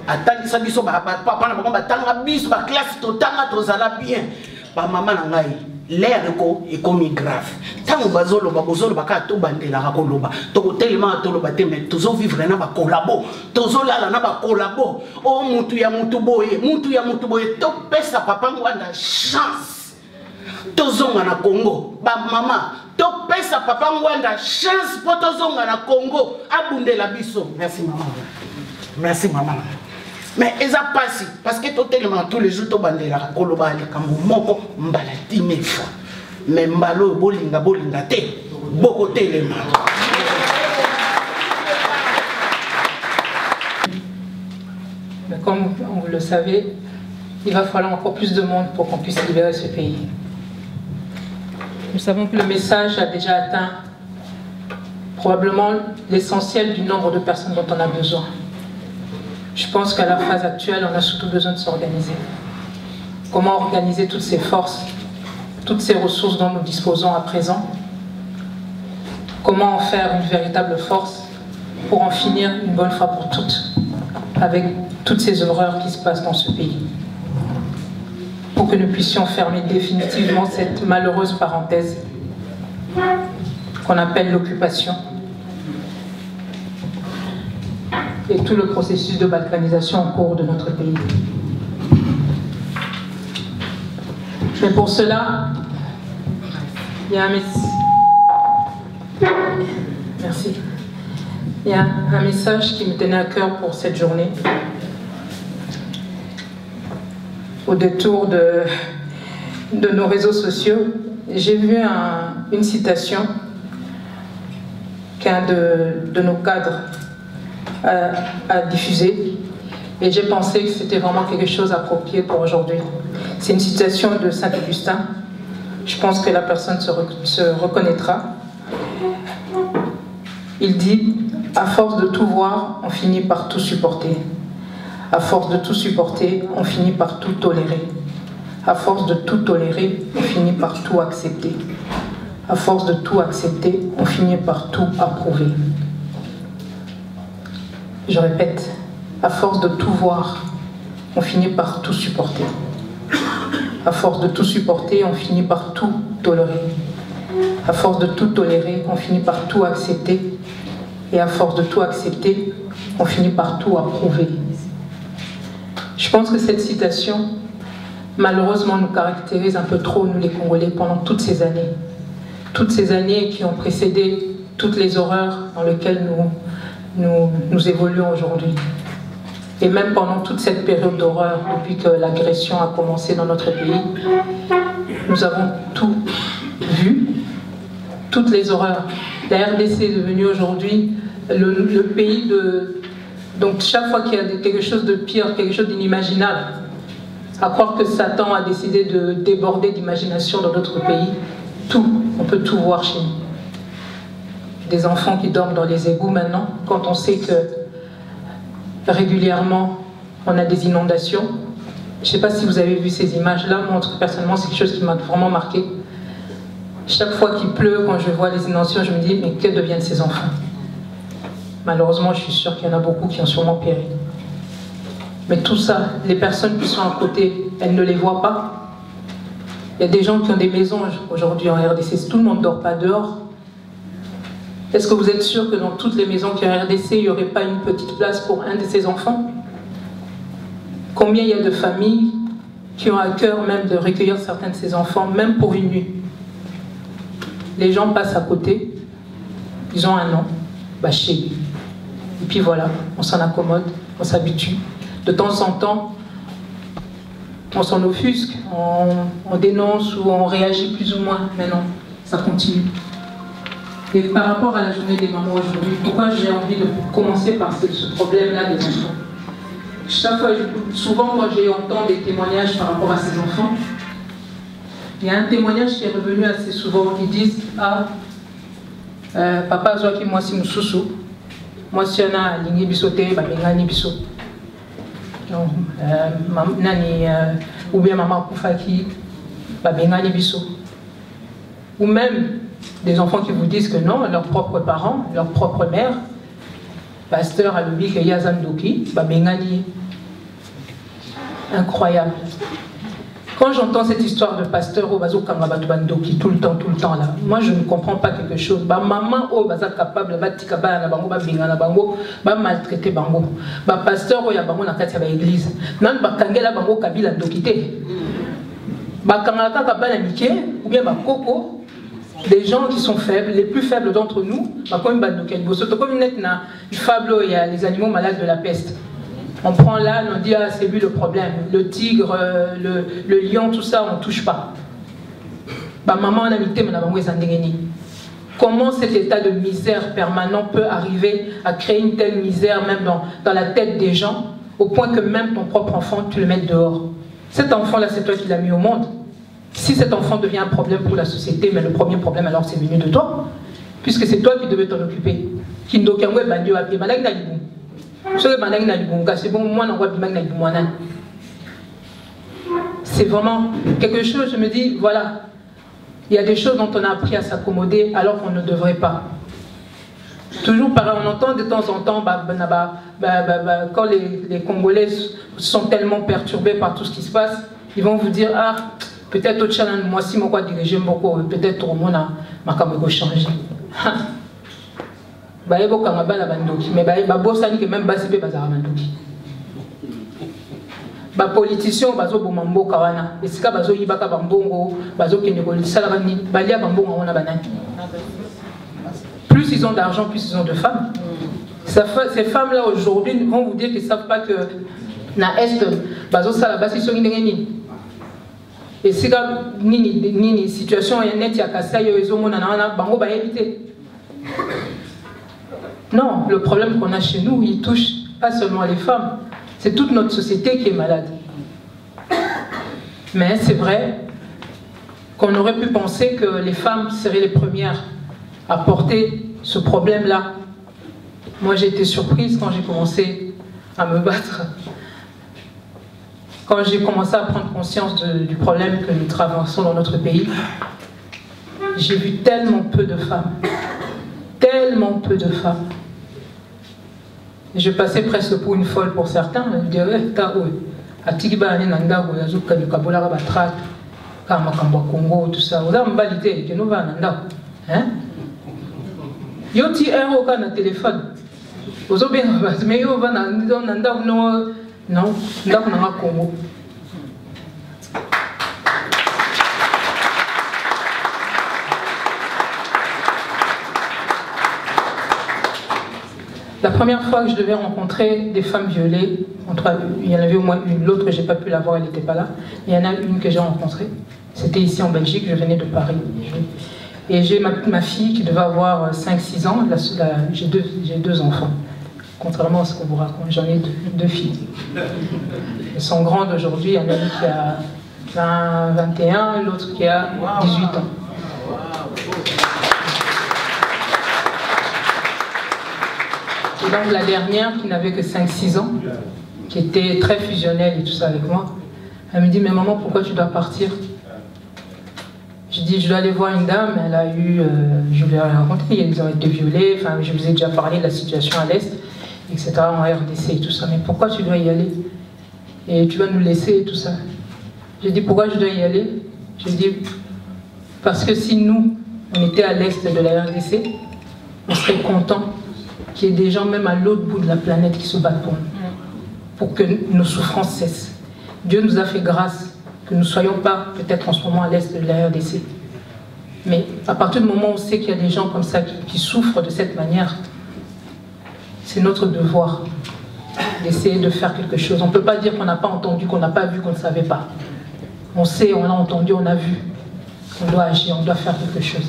atangisa biso papa na bomba tanga biso ba classe to tanga to zala bien ba mama na ngai l'air ko ekomi grave tango bazolo babozolo baka to bandela ka koloba to kotelema to loba te mais tozo vivre na ba collabo tozo lala na ba collabo o mutu ya mutu boye to pesa papa ngwanda chance tozonga na Congo ba mama to pesa papa ngwanda chance po tozonga na Congo abundela biso merci mama mais eza pasi parce que totalement tous les jours to bandela koloba ali kambo moko mbala 10 000 fois mais mbalo bolinga te boko telema. Mais comme vous le savez, il va falloir encore plus de monde pour qu'on puisse libérer ce pays. Nous savons que le message a déjà atteint probablement l'essentiel du nombre de personnes dont on a besoin. Je pense qu'à la phase actuelle, on a surtout besoin de s'organiser. Comment organiser toutes ces forces, toutes ces ressources dont nous disposons à présent? Comment en faire une véritable force pour en finir une bonne fois pour toutes avec toutes ces horreurs qui se passent dans ce pays? Pour que nous puissions fermer définitivement cette malheureuse parenthèse qu'on appelle l'occupation et tout le processus de balkanisation en cours de notre pays. Mais pour cela, il y a Merci. Il y a un message qui me tenait à cœur pour cette journée. Au détour de nos réseaux sociaux, j'ai vu une citation qu'un de nos cadres a diffusée et j'ai pensé que c'était vraiment quelque chose d'approprié pour aujourd'hui. C'est une citation de Saint-Augustin. Je pense que la personne se reconnaîtra. Il dit « À force de tout voir, on finit par tout supporter. À force de tout supporter, on finit par tout tolérer. À force de tout tolérer, on finit par tout accepter. À force de tout accepter, on finit par tout approuver. » Je répète, à force de tout voir, on finit par tout supporter. À force de tout supporter, on finit par tout tolérer. À force de tout tolérer, on finit par tout accepter. Et à force de tout accepter, on finit par tout approuver. Je pense que cette citation, malheureusement, nous caractérise un peu trop, nous les Congolais, pendant toutes ces années. Toutes ces années qui ont précédé toutes les horreurs dans lesquelles nous évoluons aujourd'hui. Et même pendant toute cette période d'horreur, depuis que l'agression a commencé dans notre pays, nous avons tout vu, toutes les horreurs. La RDC est devenue aujourd'hui le pays de... Donc chaque fois qu'il y a quelque chose de pire, quelque chose d'inimaginable, à croire que Satan a décidé de déborder d'imagination dans notre pays, on peut tout voir chez nous. Des enfants qui dorment dans les égouts maintenant, quand on sait que régulièrement on a des inondations. Je ne sais pas si vous avez vu ces images-là, moi personnellement c'est quelque chose qui m'a vraiment marqué. Chaque fois qu'il pleut, quand je vois les inondations, je me dis, mais que deviennent ces enfants? Malheureusement, je suis sûre qu'il y en a beaucoup qui ont sûrement péri. Mais tout ça, les personnes qui sont à côté, elles ne les voient pas. Il y a des gens qui ont des maisons aujourd'hui en RDC, tout le monde ne dort pas dehors. Est-ce que vous êtes sûr que dans toutes les maisons qui ont en RDC, il n'y aurait pas une petite place pour un de ces enfants? Combien il y a de familles qui ont à cœur même de recueillir certains de ces enfants, même pour une nuit? Les gens passent à côté, ils ont un an, chez lui. Et puis voilà, on s'en accommode, on s'habitue. De temps en temps, on s'en offusque, on dénonce ou on réagit plus ou moins. Mais non, ça continue. Et par rapport à la journée des mamans aujourd'hui, pourquoi j'ai envie de commencer par ce problème-là des enfants? Chaque fois, souvent quand j'entends des témoignages par rapport à ces enfants, il y a un témoignage qui est revenu assez souvent, qui disent « Ah, papa Zoaki, moi si Moussoussou, moi si on a ligné bisote, bengani biso. Ou bien maman Koufaki, bengani biso. » Ou même des enfants qui vous disent que non, leurs propres parents, leur propre mère, pasteur Alobi que Yazandoki, bengani. Incroyable. Quand j'entends cette histoire de pasteur au Bazo Kangabatu Bandoki tout le temps là, moi je ne comprends pas quelque chose. Maman au Baza capable batika ba na bango ba binga na bango ba maltraiter bango. Pasteur au ya bango na kati ya ba église. Nan ba kangela bango kabila ndokité. Ba kangaka ka ba na miké ou bien ba koko, des gens qui sont faibles, les plus faibles d'entre nous, ba comme bandoki boso to comme net na fable il y a les animaux malades de la peste. On prend l'âne, on dit ah c'est lui le problème, le tigre, le lion, tout ça on ne touche pas. Maman a invité comment cet état de misère permanent peut arriver à créer une telle misère même dans la tête des gens, au point que même ton propre enfant tu le mets dehors. Cet enfant là c'est toi qui l'as mis au monde. Si cet enfant devient un problème pour la société, mais le premier problème alors c'est venu de toi, puisque c'est toi qui devais t'en occuper. C'est vraiment quelque chose, je me dis, voilà, il y a des choses dont on a appris à s'accommoder alors qu'on ne devrait pas. Toujours pareil, on entend de temps en temps, quand les Congolais sont tellement perturbés par tout ce qui se passe, ils vont vous dire, ah, peut-être au Tchad, moi si moi diriger beaucoup, peut-être au monde, ma caméra changer. Mais même basibé bazara mandoki. Ba politicien bazo bomambo kawana. Esika bazo yibaka bambongo, bazo kenekoli salarani, balia bambongo wana banani. Plus ils ont d'argent, plus ils ont de femmes. Ces femmes-là aujourd'hui vont vous dire qu'ils ne savent pas que na est bazo sala basi songi ndengeni. Et si nini situation net ya kasa yo ezomona na wana bango ba éviter. Non, le problème qu'on a chez nous, il touche pas seulement les femmes, c'est toute notre société qui est malade. Mais c'est vrai qu'on aurait pu penser que les femmes seraient les premières à porter ce problème-là. Moi j'ai été surprise quand j'ai commencé à me battre, quand j'ai commencé à prendre conscience du problème que nous traversons dans notre pays. J'ai vu tellement peu de femmes, tellement peu de femmes. Je passais presque pour une folle pour certains. Je dirais, Congo, tout ça. Yo ti un au téléphone. Mais yo va Non, là on a Congo. La première fois que je devais rencontrer des femmes violées, il y en avait au moins une, l'autre je n'ai pas pu la voir, elle n'était pas là, mais il y en a une que j'ai rencontrée. C'était ici en Belgique, je venais de Paris. Et j'ai ma fille qui devait avoir 5-6 ans, j'ai deux enfants. Contrairement à ce qu'on vous raconte, j'en ai deux filles. Elles sont grandes aujourd'hui, il y en a une qui a 21, l'autre qui a 18 ans. Et donc la dernière, qui n'avait que 5-6 ans, qui était très fusionnelle et tout ça avec moi, elle me dit, mais maman, pourquoi tu dois partir? Je dis, je dois aller voir une dame, elle a eu, je lui ai raconté, ils ont été violés, enfin, je vous ai déjà parlé de la situation à l'Est, etc., en RDC et tout ça, mais pourquoi tu dois y aller? Et tu vas nous laisser et tout ça. J'ai dit, pourquoi je dois y aller? Je dis, parce que si nous, on était à l'Est de la RDC, on serait content qu'il y ait des gens même à l'autre bout de la planète qui se battent pour que nos souffrances cessent. Dieu nous a fait grâce que nous ne soyons pas peut-être en ce moment à l'Est de la RDC. Mais à partir du moment où on sait qu'il y a des gens comme ça qui souffrent de cette manière, c'est notre devoir d'essayer de faire quelque chose. On ne peut pas dire qu'on n'a pas entendu, qu'on n'a pas vu, qu'on ne savait pas. On sait, on a entendu, on a vu. On doit agir, on doit faire quelque chose.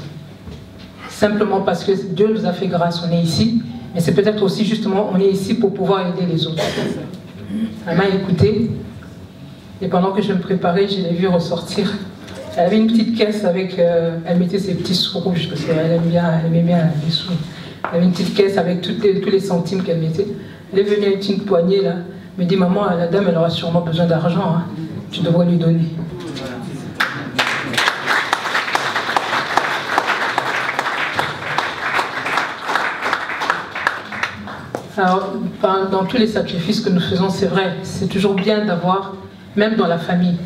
Simplement parce que Dieu nous a fait grâce, on est ici. Mais c'est peut-être aussi justement, on est ici pour pouvoir aider les autres. Elle m'a écouté, et pendant que je me préparais, je l'ai vue ressortir. Elle avait une petite caisse avec, elle mettait ses petits sous rouges, parce qu'elle aimait bien les sous. Elle avait une petite caisse avec tous les centimes qu'elle mettait. Elle est venue avec une poignée là, elle me dit, maman, la dame, elle aura sûrement besoin d'argent, hein. Tu devrais lui donner. Alors, dans tous les sacrifices que nous faisons, c'est vrai, c'est toujours bien d'avoir, même dans la famille,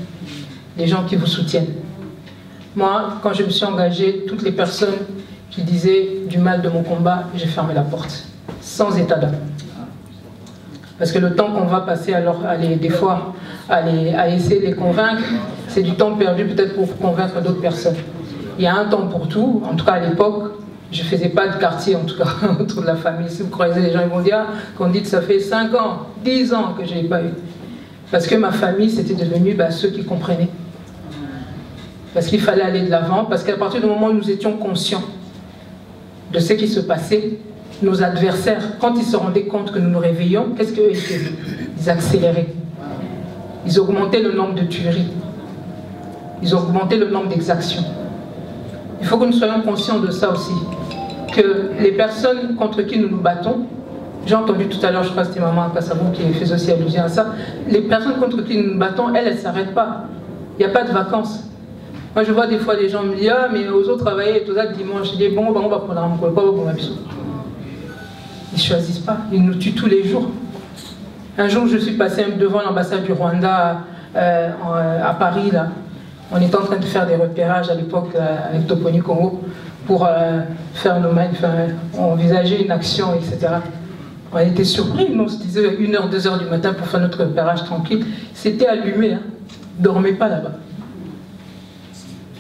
des gens qui vous soutiennent. Moi, quand je me suis engagée, toutes les personnes qui disaient du mal de mon combat, j'ai fermé la porte, sans état d'âme. Parce que le temps qu'on va passer, alors, des fois, à essayer de les convaincre, c'est du temps perdu peut-être pour convaincre d'autres personnes. Il y a un temps pour tout, en tout cas à l'époque. Je ne faisais pas de quartier, en tout cas, autour de la famille. Si vous croisez les gens, ils vont dire, qu'on dit que ça fait 5 ans, 10 ans que je n'ai pas eu. Parce que ma famille, c'était devenu ceux qui comprenaient. Parce qu'il fallait aller de l'avant, parce qu'à partir du moment où nous étions conscients de ce qui se passait, nos adversaires, quand ils se rendaient compte que nous nous réveillions, qu'est-ce qu'eux faisaient? Ils accéléraient. Ils augmentaient le nombre de tueries. Ils augmentaient le nombre d'exactions. Il faut que nous soyons conscients de ça aussi. Que les personnes contre qui nous nous battons, j'ai entendu tout à l'heure, je crois que c'était Maman Akassabou qui faisait aussi allusion à ça, les personnes contre qui nous nous battons, elles ne s'arrêtent pas. Il n'y a pas de vacances. Moi je vois des fois des gens me dire, ah mais aux autres travailler et tout ça dimanche, je dis bon, on va prendre un peu, ils ne choisissent pas, ils nous tuent tous les jours. Un jour je suis passé devant l'ambassade du Rwanda à Paris là. On était en train de faire des repérages à l'époque avec Toponi Congo pour faire nos mains, envisager une action, etc. On était surpris, nous on se disait 1h, 2h du matin pour faire notre repérage tranquille. C'était allumé, hein. Ne dormez pas là-bas.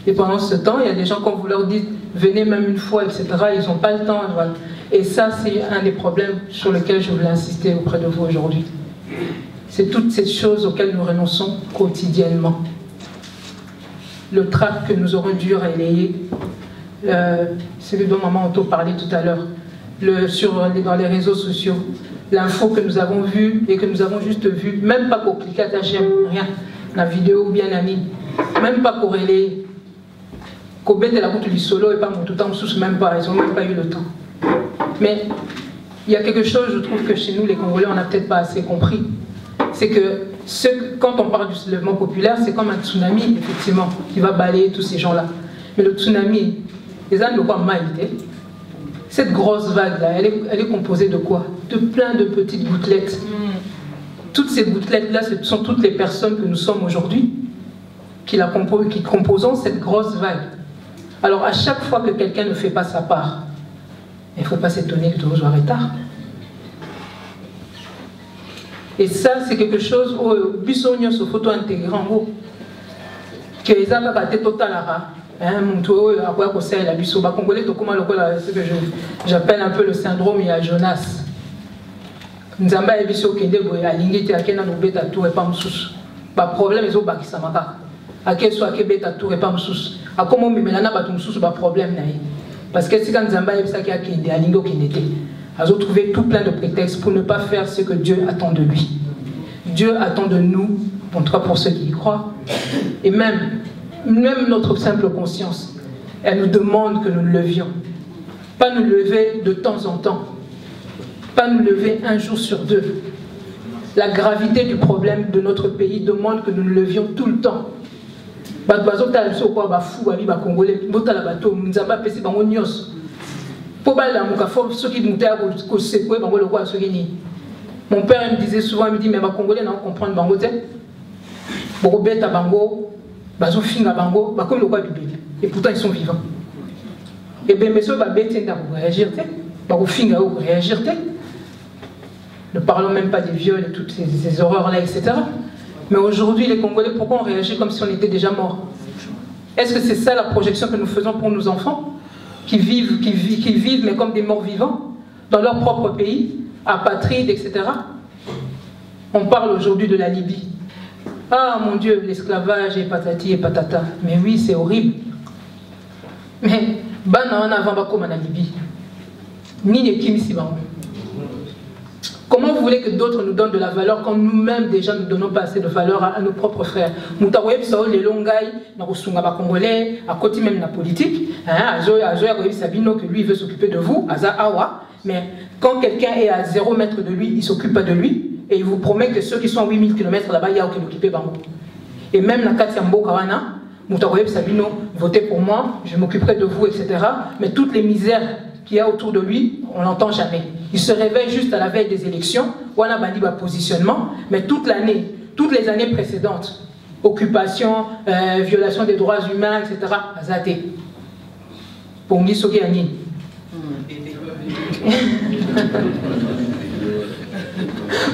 Et pendant ce temps, il y a des gens, quand vous leur dites venez même une fois, etc., ils n'ont pas le temps. Voilà. Et ça, c'est un des problèmes sur lesquels je voulais insister auprès de vous aujourd'hui. C'est toutes ces choses auxquelles nous renonçons quotidiennement. Le trac que nous aurons dû relayer, c'est ce dont Maman Anto parlait tout à l'heure, dans les réseaux sociaux, l'info que nous avons vue et que nous avons juste vue, même pas pour cliquer à j'aime, rien, la vidéo bien amie, même pas pour relayer. Kobe de la route du solo et pas mon tout temps, même pas, ils n'ont même pas eu le temps. Mais il y a quelque chose, je trouve que chez nous, les Congolais, on n'a peut-être pas assez compris. C'est que quand on parle du soulèvement populaire, c'est comme un tsunami, effectivement, qui va balayer tous ces gens-là. Mais le tsunami, les ânes de quoi maïté, cette grosse vague-là, elle est composée de quoi? De plein de petites gouttelettes. Toutes ces gouttelettes-là, ce sont toutes les personnes que nous sommes aujourd'hui qui composons cette grosse vague. Alors, à chaque fois que quelqu'un ne fait pas sa part, il ne faut pas s'étonner que tout soit retard. Et ça, c'est quelque chose où Bissonio se photo intégrant, que les gens ont total ce que j'appelle un peu le syndrome à Jonas. Nzamba ebiso kende boye alingi te akena no beta tour et pas msusu. Ba problème ezo bakisa maka. Akeso akebeta tour et pas msusu. Akomo mimelana ba msusu ba problème na ye. Parce que si quand Nzamba ebisa ki akende alingi okende te. Azo trouver tout plein de prétextes pour ne pas faire ce que Dieu attend de lui. Dieu attend de nous, en tout cas pour ceux qui y croient, et même notre simple conscience, elle nous demande que nous nous levions. Pas nous lever de temps en temps. Pas nous lever un jour sur deux. La gravité du problème de notre pays demande que nous nous levions tout le temps. Mon père me disait souvent, il me dit, mais les Congolais n'ont comprendre bango te. Boko beta bango, bazo finga bango, comme le roi du Bible. Et pourtant ils sont vivants. Et bien monsieur ba beta nda ko réagir te, bako finga ko réagir te. Ne parlons même pas des viols et toutes ces horreurs là, etc. Mais aujourd'hui les Congolais, pourquoi on réagit comme si on était déjà morts? Est-ce que c'est ça la projection que nous faisons pour nos enfants qui vivent mais comme des morts vivants dans leur propre pays? Apatrides, etc. On parle aujourd'hui de la Libye. Ah mon Dieu, l'esclavage et patati et patata. Mais oui, c'est horrible. Mais, la Libye. Ni les Kimisi. Comment vous voulez que d'autres nous donnent de la valeur quand nous-mêmes déjà ne donnons pas assez de valeur à nos propres frères? Moutaoueb Sao les Longai, Narosunga Congolais, à côté même de la politique, Azoya Sabino que lui veut s'occuper de vous, Aza Awa, mais quand quelqu'un est à 0 mètre de lui, il ne s'occupe pas de lui, et il vous promet que ceux qui sont à 8000 km là-bas, il y a aucun occupé Bango. Et même la Katiambo Kawana, Moutaoueb Sabino, votez pour moi, je m'occuperai de vous, etc. Mais toutes les misères qu'il y a autour de lui, on l'entend jamais. Il se réveille juste à la veille des élections, où on a banni le positionnement, mais toute l'année, toutes les années précédentes, occupation, violation des droits humains, etc., azaté. Pour Nisoki Ani.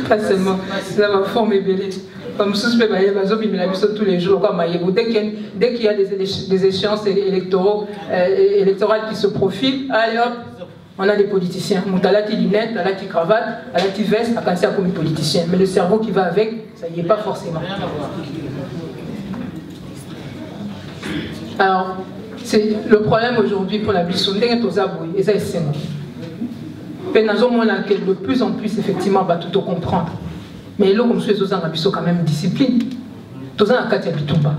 Pas seulement, ça va former belé. Comme suspect, il a vu ça tous les jours. Dès qu'il y a des échéances électorales qui se profilent, allez hop, on a des politiciens. Moutalati lunettes, alati cravate, alati veste, akansi comme politicien. Mais le cerveau qui va avec, ça n'y est pas forcément. Alors, c'est le problème aujourd'hui pour la Bissonde et aux abouis, et ça c'est bon. De plus en plus, effectivement, on va tout comprendre. Mais là, comme les autres, on a quand même discipline. Tous en Katia Bitumba.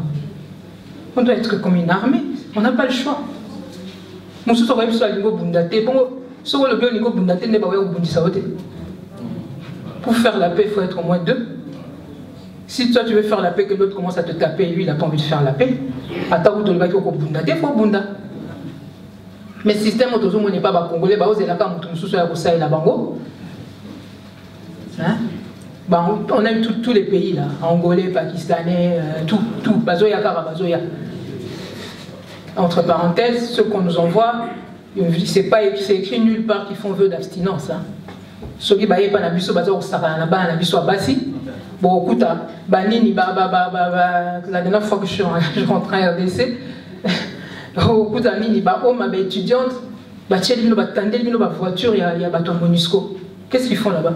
On doit être comme une armée. On n'a pas le choix. Nous sommes même sur la lingo bundate. Bon, sur le bio lingo bundate, n'est pas au bundisaote. Pour faire la paix, il faut être au moins deux. Si toi tu veux faire la paix, que l'autre commence à te taper, lui il n'a pas envie de faire la paix. Attends, tu vas au bundate, il faut bunda. Mais le système autour n'est pas congolais, bah la cam la bango. Hein? Bah, on a eu tous les pays là, angolais, pakistanais, tout, bazoya kara bazoya. Entre parenthèses, ceux qu'on nous envoie, c'est écrit nulle part qu'ils font vœu d'abstinence. Hein. Ceux qui baillent pas nabiso bazo sakana ba nabiso abasi. Bon, écoute, banini la dernière fois que je rentre en RDC. Beaucoup d'amis, ma étudiante, voiture, il y a MONUSCO. Qu'est-ce qu'ils font là-bas?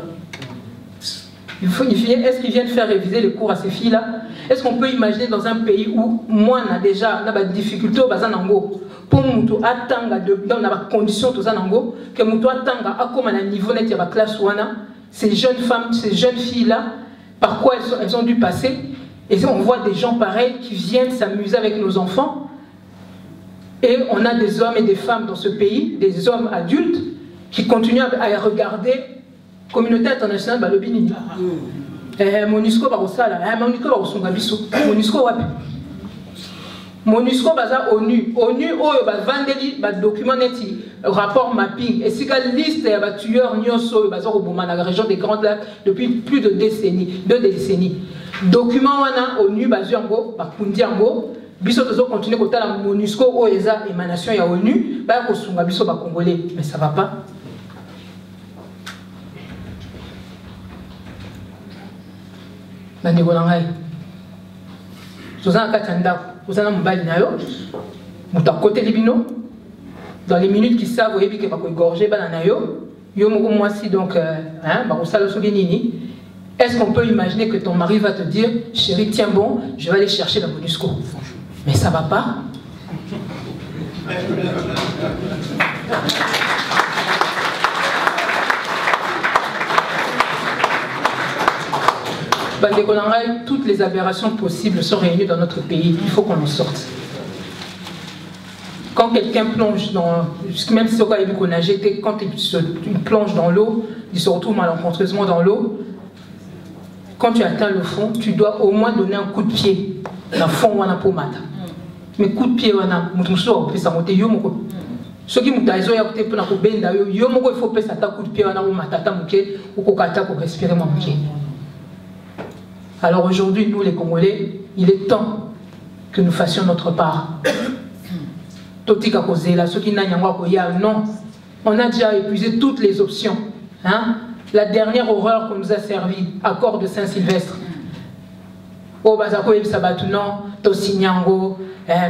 Est-ce qu'ils viennent faire réviser les cours à ces filles-là? Est-ce qu'on peut imaginer dans un pays où moi, on a déjà des difficultés pour nous attendre dans la condition que nous attendre à comme à niveau net de la classe ces jeunes femmes, ces jeunes filles-là, par quoi elles ont dû passer? Et on voit des gens pareils qui viennent s'amuser avec nos enfants. Et on a des hommes et des femmes dans ce pays, des hommes adultes, qui continuent à regarder la communauté internationale balobini. MONUSCO barosala, MONUSCO barosunga biso, MONUSCO wapi. MONUSCO baza ONU oyo bavandeli ba document neti rapport mapping et sika liste ya ba tueurs nyonso baza ko boma na région des Grands Lacs depuis plus de décennies, 2 décennies. Document wana ONU bazuango bakundi yango. Biso tozo continuer kota la MONUSCO oeza émanation ya ONU ba ko sunga biso ba congolais, mais ça va pas. bandeko na ngai toza na kati ya ndako oza na mobali na yo moto akoteli bino dans les minutes qui savent oyebi ke bakoégorge bana na yo yo moko mwasi donc bakosala soki nini. Est-ce qu'on peut imaginer que ton mari va te dire chérie tiens bon je vais aller chercher la MONUSCO, mais ça va pas. Bandeko na ngai, toutes les aberrations possibles sont réunies dans notre pays. Il faut qu'on en sorte. Quand quelqu'un plonge dans... Même si on a vu qu'on a jeté, quand il plonge dans l'eau, il se retrouve malencontreusement dans l'eau. Quand tu atteins le fond, tu dois au moins donner un coup de pied. Dans le fond, on a pas mal. Mais coup de pied, on a... Ce qui m'a dit, il faut passer un coup de pied, pour respirer mon pied. Alors aujourd'hui, nous les Congolais, il est temps que nous fassions notre part. Non, on a déjà épuisé toutes les options. Hein? La dernière horreur qu'on nous a servi, accord de Saint-Sylvestre. Oh, bazako et sabatounan, tosinyango,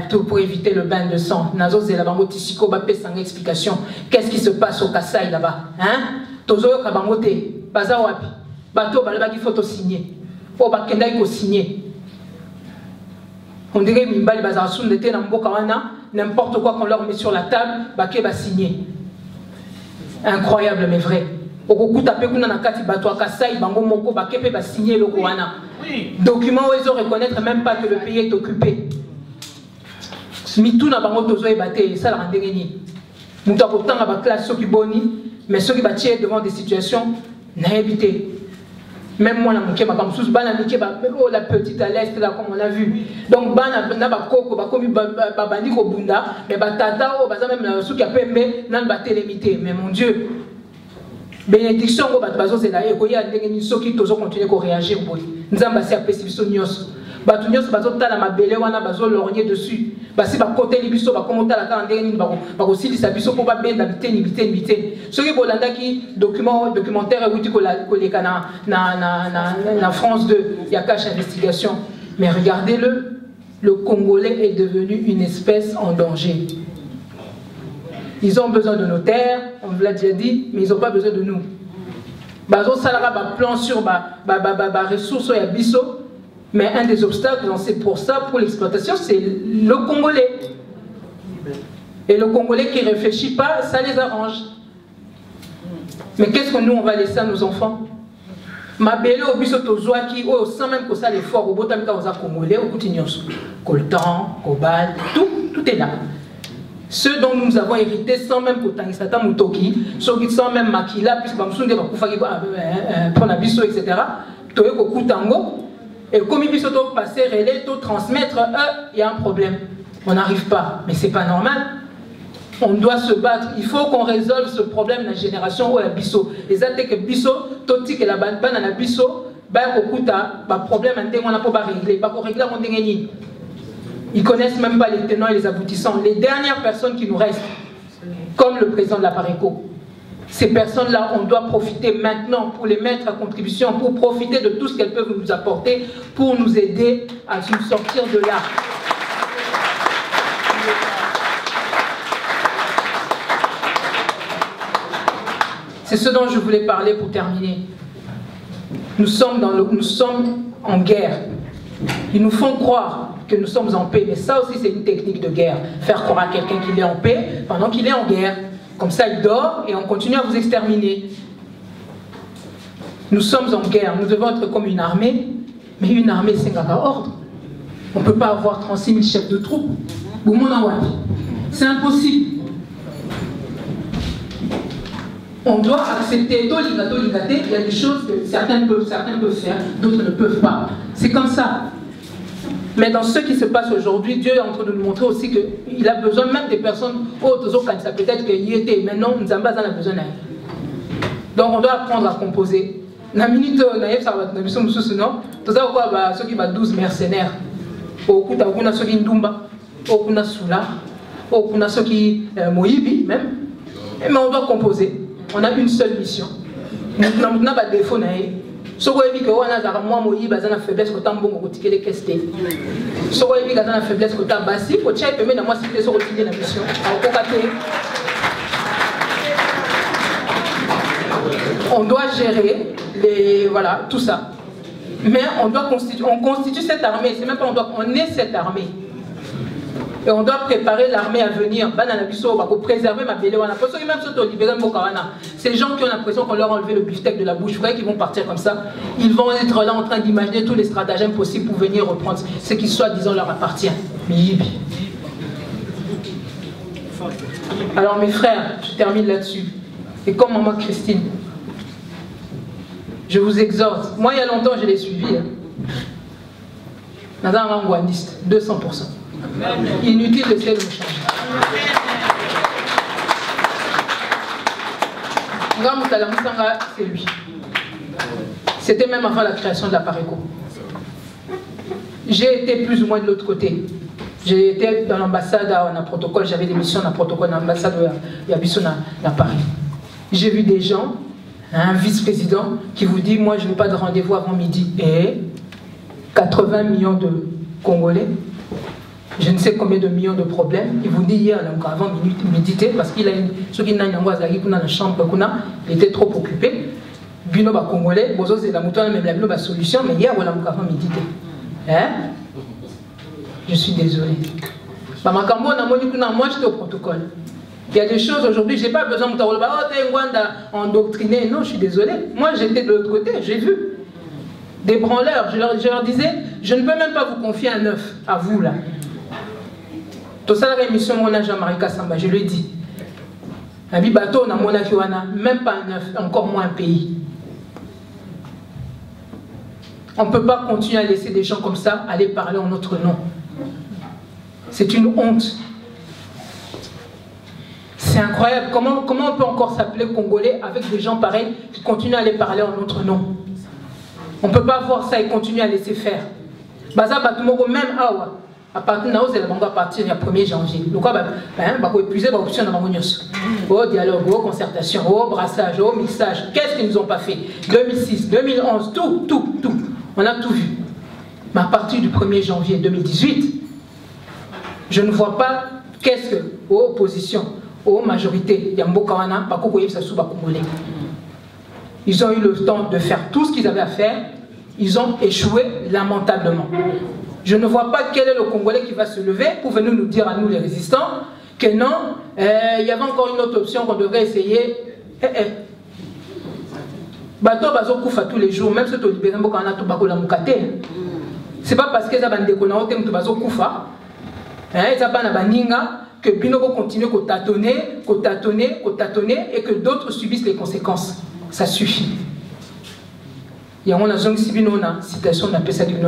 tout pour éviter le bain de sang. Nazo zelabango tisiko bapé sans explication. Qu'est-ce qui se passe au Kassai là-bas? Hein? Tozo kabangote, bazawapi, bateau balabaki faut signer. Oh, bakenda il faut signer. On dirait mimbali bazarasoun d'été na mboka wana, n'importe quoi qu'on leur met sur la table, baké va signer. Incroyable mais vrai. Okoku tapé kuna na kati bato Kassai bango moko baké va signer le wana. Document où ils ont reconnaître même pas que le pays est occupé. Mitou na bango tozo ebate ça la rendenge ni. Mutu akotanga ba classe ceux qui boni, mais ceux qui bâtissent devant des situations n'a évité. Même moi, la petite à l'est, là, comme on a vu. Donc, mais mon Dieu, bénédiction, ceux qui continuent à réagir. Nous avons passé à Pessibisonios. Batunios, bazotala mabele wana bazolorgner dessus. Basi ba côté libiso ba commenter la calendrier ba aussi sa biso pour ba benda biteni. Ce qui bolanda qui documentaire outi ko na France 2, il y a cache investigation. Mais regardez-le, le Congolais est devenu une espèce en danger. Ils ont besoin de nos terres, on vous l'a déjà dit, mais ils n'ont pas besoin de nous. Bazo salara ba plan sur ba ressources ya biso. Mais un des obstacles, c'est pour ça, pour l'exploitation, c'est le Congolais. Et le Congolais qui ne réfléchit pas, ça les arrange. Mais qu'est-ce que nous, on va laisser à nos enfants? Ma belle au bisoto qui sans même que ça l'effort, au botamika aux Congolais, au coutignos, coltan, cobalt, tout est là. Ceux dont nous avons hérité sans même que Tangisata Mutoki, ceux qui sont même Makila, puisque Bamsunde va pour la biso, etc. Toye Kokutango. Et comme il faut passer, relais, tout transmettre, il y a un problème. On n'arrive pas, mais c'est pas normal. On doit se battre. Il faut qu'on résolve ce problème de la génération où la biso. Les attaques que biso, tout que la banane la biso, problème on n'a pas régler. Ils connaissent même pas les tenants et les aboutissants. Les dernières personnes qui nous restent, comme le président de la Pareco. Ces personnes-là, on doit profiter maintenant pour les mettre à contribution, pour profiter de tout ce qu'elles peuvent nous apporter, pour nous aider à nous sortir de là. C'est ce dont je voulais parler pour terminer. Nous sommes en guerre. Ils nous font croire que nous sommes en paix, mais ça aussi c'est une technique de guerre. Faire croire à quelqu'un qu'il est en paix pendant qu'il est en guerre. Comme ça, il dort et on continue à vous exterminer. Nous sommes en guerre. Nous devons être comme une armée. Mais une armée, c'est un ordre. On ne peut pas avoir 36 000 chefs de troupes. C'est impossible. On doit accepter. Il y a des choses que certains peuvent faire, d'autres ne peuvent pas. C'est comme ça. Mais dans ce qui se passe aujourd'hui, Dieu est en train de nous montrer aussi qu'il a besoin même des personnes autres, peut-être qu'il y était, mais non, nous avons besoin d'elle. Donc on doit apprendre à composer. La minute, ça va être ceux qui ont 12 mercenaires. Ceux qui Ndumba, Soula, ceux qui Moïbi même. Mais on doit composer. On a une seule mission. Nous n'avons pas de défaut. Ce qu'on dit que on a moi moi il a faiblesse que tant bon que les questions. Ce qu'on dit que dans la faiblesse que tant bassi, faut tirer permet dans moi c'était sur le la mission. On doit gérer les voilà tout ça. Mais on constitue cette armée. C'est même pas on est cette armée. Et on doit préparer l'armée à venir. Pour préserver ma belle. Ces gens qui ont l'impression qu'on leur a enlevé le beefsteak de la bouche, vous voyez qu'ils vont partir comme ça. Ils vont être là en train d'imaginer tous les stratagèmes possibles pour venir reprendre ce qui soi-disant leur appartient. Alors mes frères, je termine là-dessus. Et comme maman Christine, je vous exhorte. Moi, il y a longtemps, je l'ai suivi. Dans un rangouaniste, 200%. Inutile d'essayer de me changer. C'est lui. C'était même avant la création de la Pareco. J'ai été plus ou moins de l'autre côté. J'ai été dans l'ambassade à protocole, j'avais des missions dans le protocole dans l'ambassade de Paris. J'ai vu des gens, un vice-président qui vous dit, moi je ne veux pas de rendez-vous avant midi. Et 80 millions de Congolais, je ne sais combien de millions de problèmes. Il vous dit hier, avant midi, parce qu'il a ceux qui n'ont pas dans la chambre, il était trop occupé. Bino ba Congolais, bozo c'est la mouton même la solution, mais hier voilà avant midi. Hein? Je suis désolé. Moi j'étais au protocole. Il y a des choses aujourd'hui, je n'ai pas besoin de endoctriner. Non, je suis désolé. Moi, j'étais de l'autre côté, j'ai vu. Des branleurs. Je leur disais, je ne peux même pas vous confier un œuf à vous, là. Tout ça, la émission, on a Jean-Marie Kassamba, je lui ai dit. Même pas un œuf, encore moins un pays. On ne peut pas continuer à laisser des gens comme ça aller parler en notre nom. C'est une honte. C'est incroyable. Comment on peut encore s'appeler Congolais avec des gens pareils qui continuent à aller parler en notre nom? On ne peut pas voir ça et continuer à laisser faire. Baza Batumoko, même Awa, à partir de là, c'est à partir du 1er janvier. Donc, on va épuiser l'option de Mamonios. Au dialogue, au concertation, au brassage, au mixage. Qu'est-ce qu'ils nous ont pas fait? 2006, 2011, tout. On a tout vu. Mais à partir du 1er janvier 2018, je ne vois pas qu'est-ce que, aux oppositions, aux majorités, ils ont eu le temps de faire tout ce qu'ils avaient à faire. Ils ont échoué lamentablement. Je ne vois pas quel est le Congolais qui va se lever pour venir nous dire à nous les résistants que non, il y avait encore une autre option qu'on devrait essayer. Bato bazo koufa tous les jours, même si tu libères un peu quand on a tout bago la mukate. C'est pas parce qu'ils ont des déconnautes que tu bazo koufa. Ils ont pas na baninga que Bino va continuer à tâtonner et que d'autres subissent les conséquences. Ça suffit. Il y a une citation de la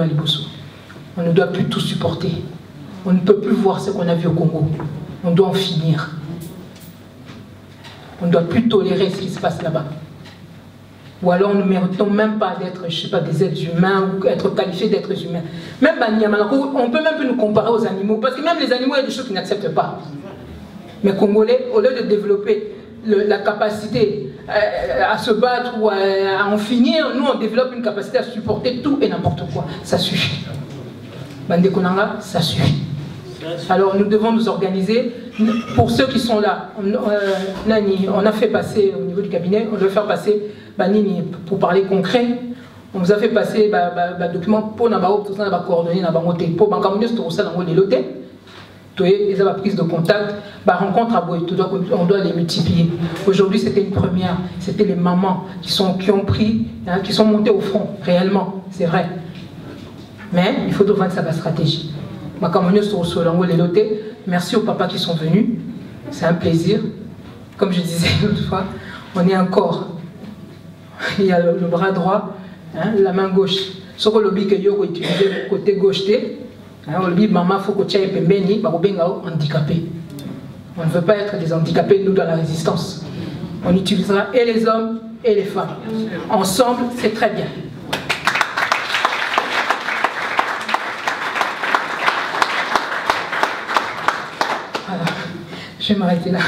Liboso. On ne doit plus tout supporter. On ne peut plus voir ce qu'on a vu au Congo. On doit en finir. On ne doit plus tolérer ce qui se passe là-bas. Ou alors nous ne méritons même pas d'être, je sais pas, des êtres humains ou être qualifiés d'êtres humains. Même on peut même plus nous comparer aux animaux, parce que même les animaux, il y a des choses qu'ils n'acceptent pas. Mais Congolais, au lieu de développer la capacité à se battre ou à en finir, nous on développe une capacité à supporter tout et n'importe quoi. Ça suffit. Bande Konanga, ça suffit. Alors nous devons nous organiser. Pour ceux qui sont là, on a fait passer au niveau du cabinet, on doit faire passer pour parler concret. On vous a fait passer document pour nous coordonner pour les prise de contact, rencontre à Boy, on doit les multiplier. Aujourd'hui, c'était une première. C'était les mamans qui sont montées au front, réellement, c'est vrai. Mais il faut trouver sa stratégie. Merci aux papas qui sont venus. C'est un plaisir. Comme je disais l'autre fois, on est un corps. Il y a le bras droit, la main gauche. Ce que le bic est utilisé côté gauche, le maman faut que tu aies handicapé. On ne veut pas être des handicapés, nous, dans la résistance. On utilisera et les hommes et les femmes. Ensemble, c'est très bien. Voilà. Je vais m'arrêter là.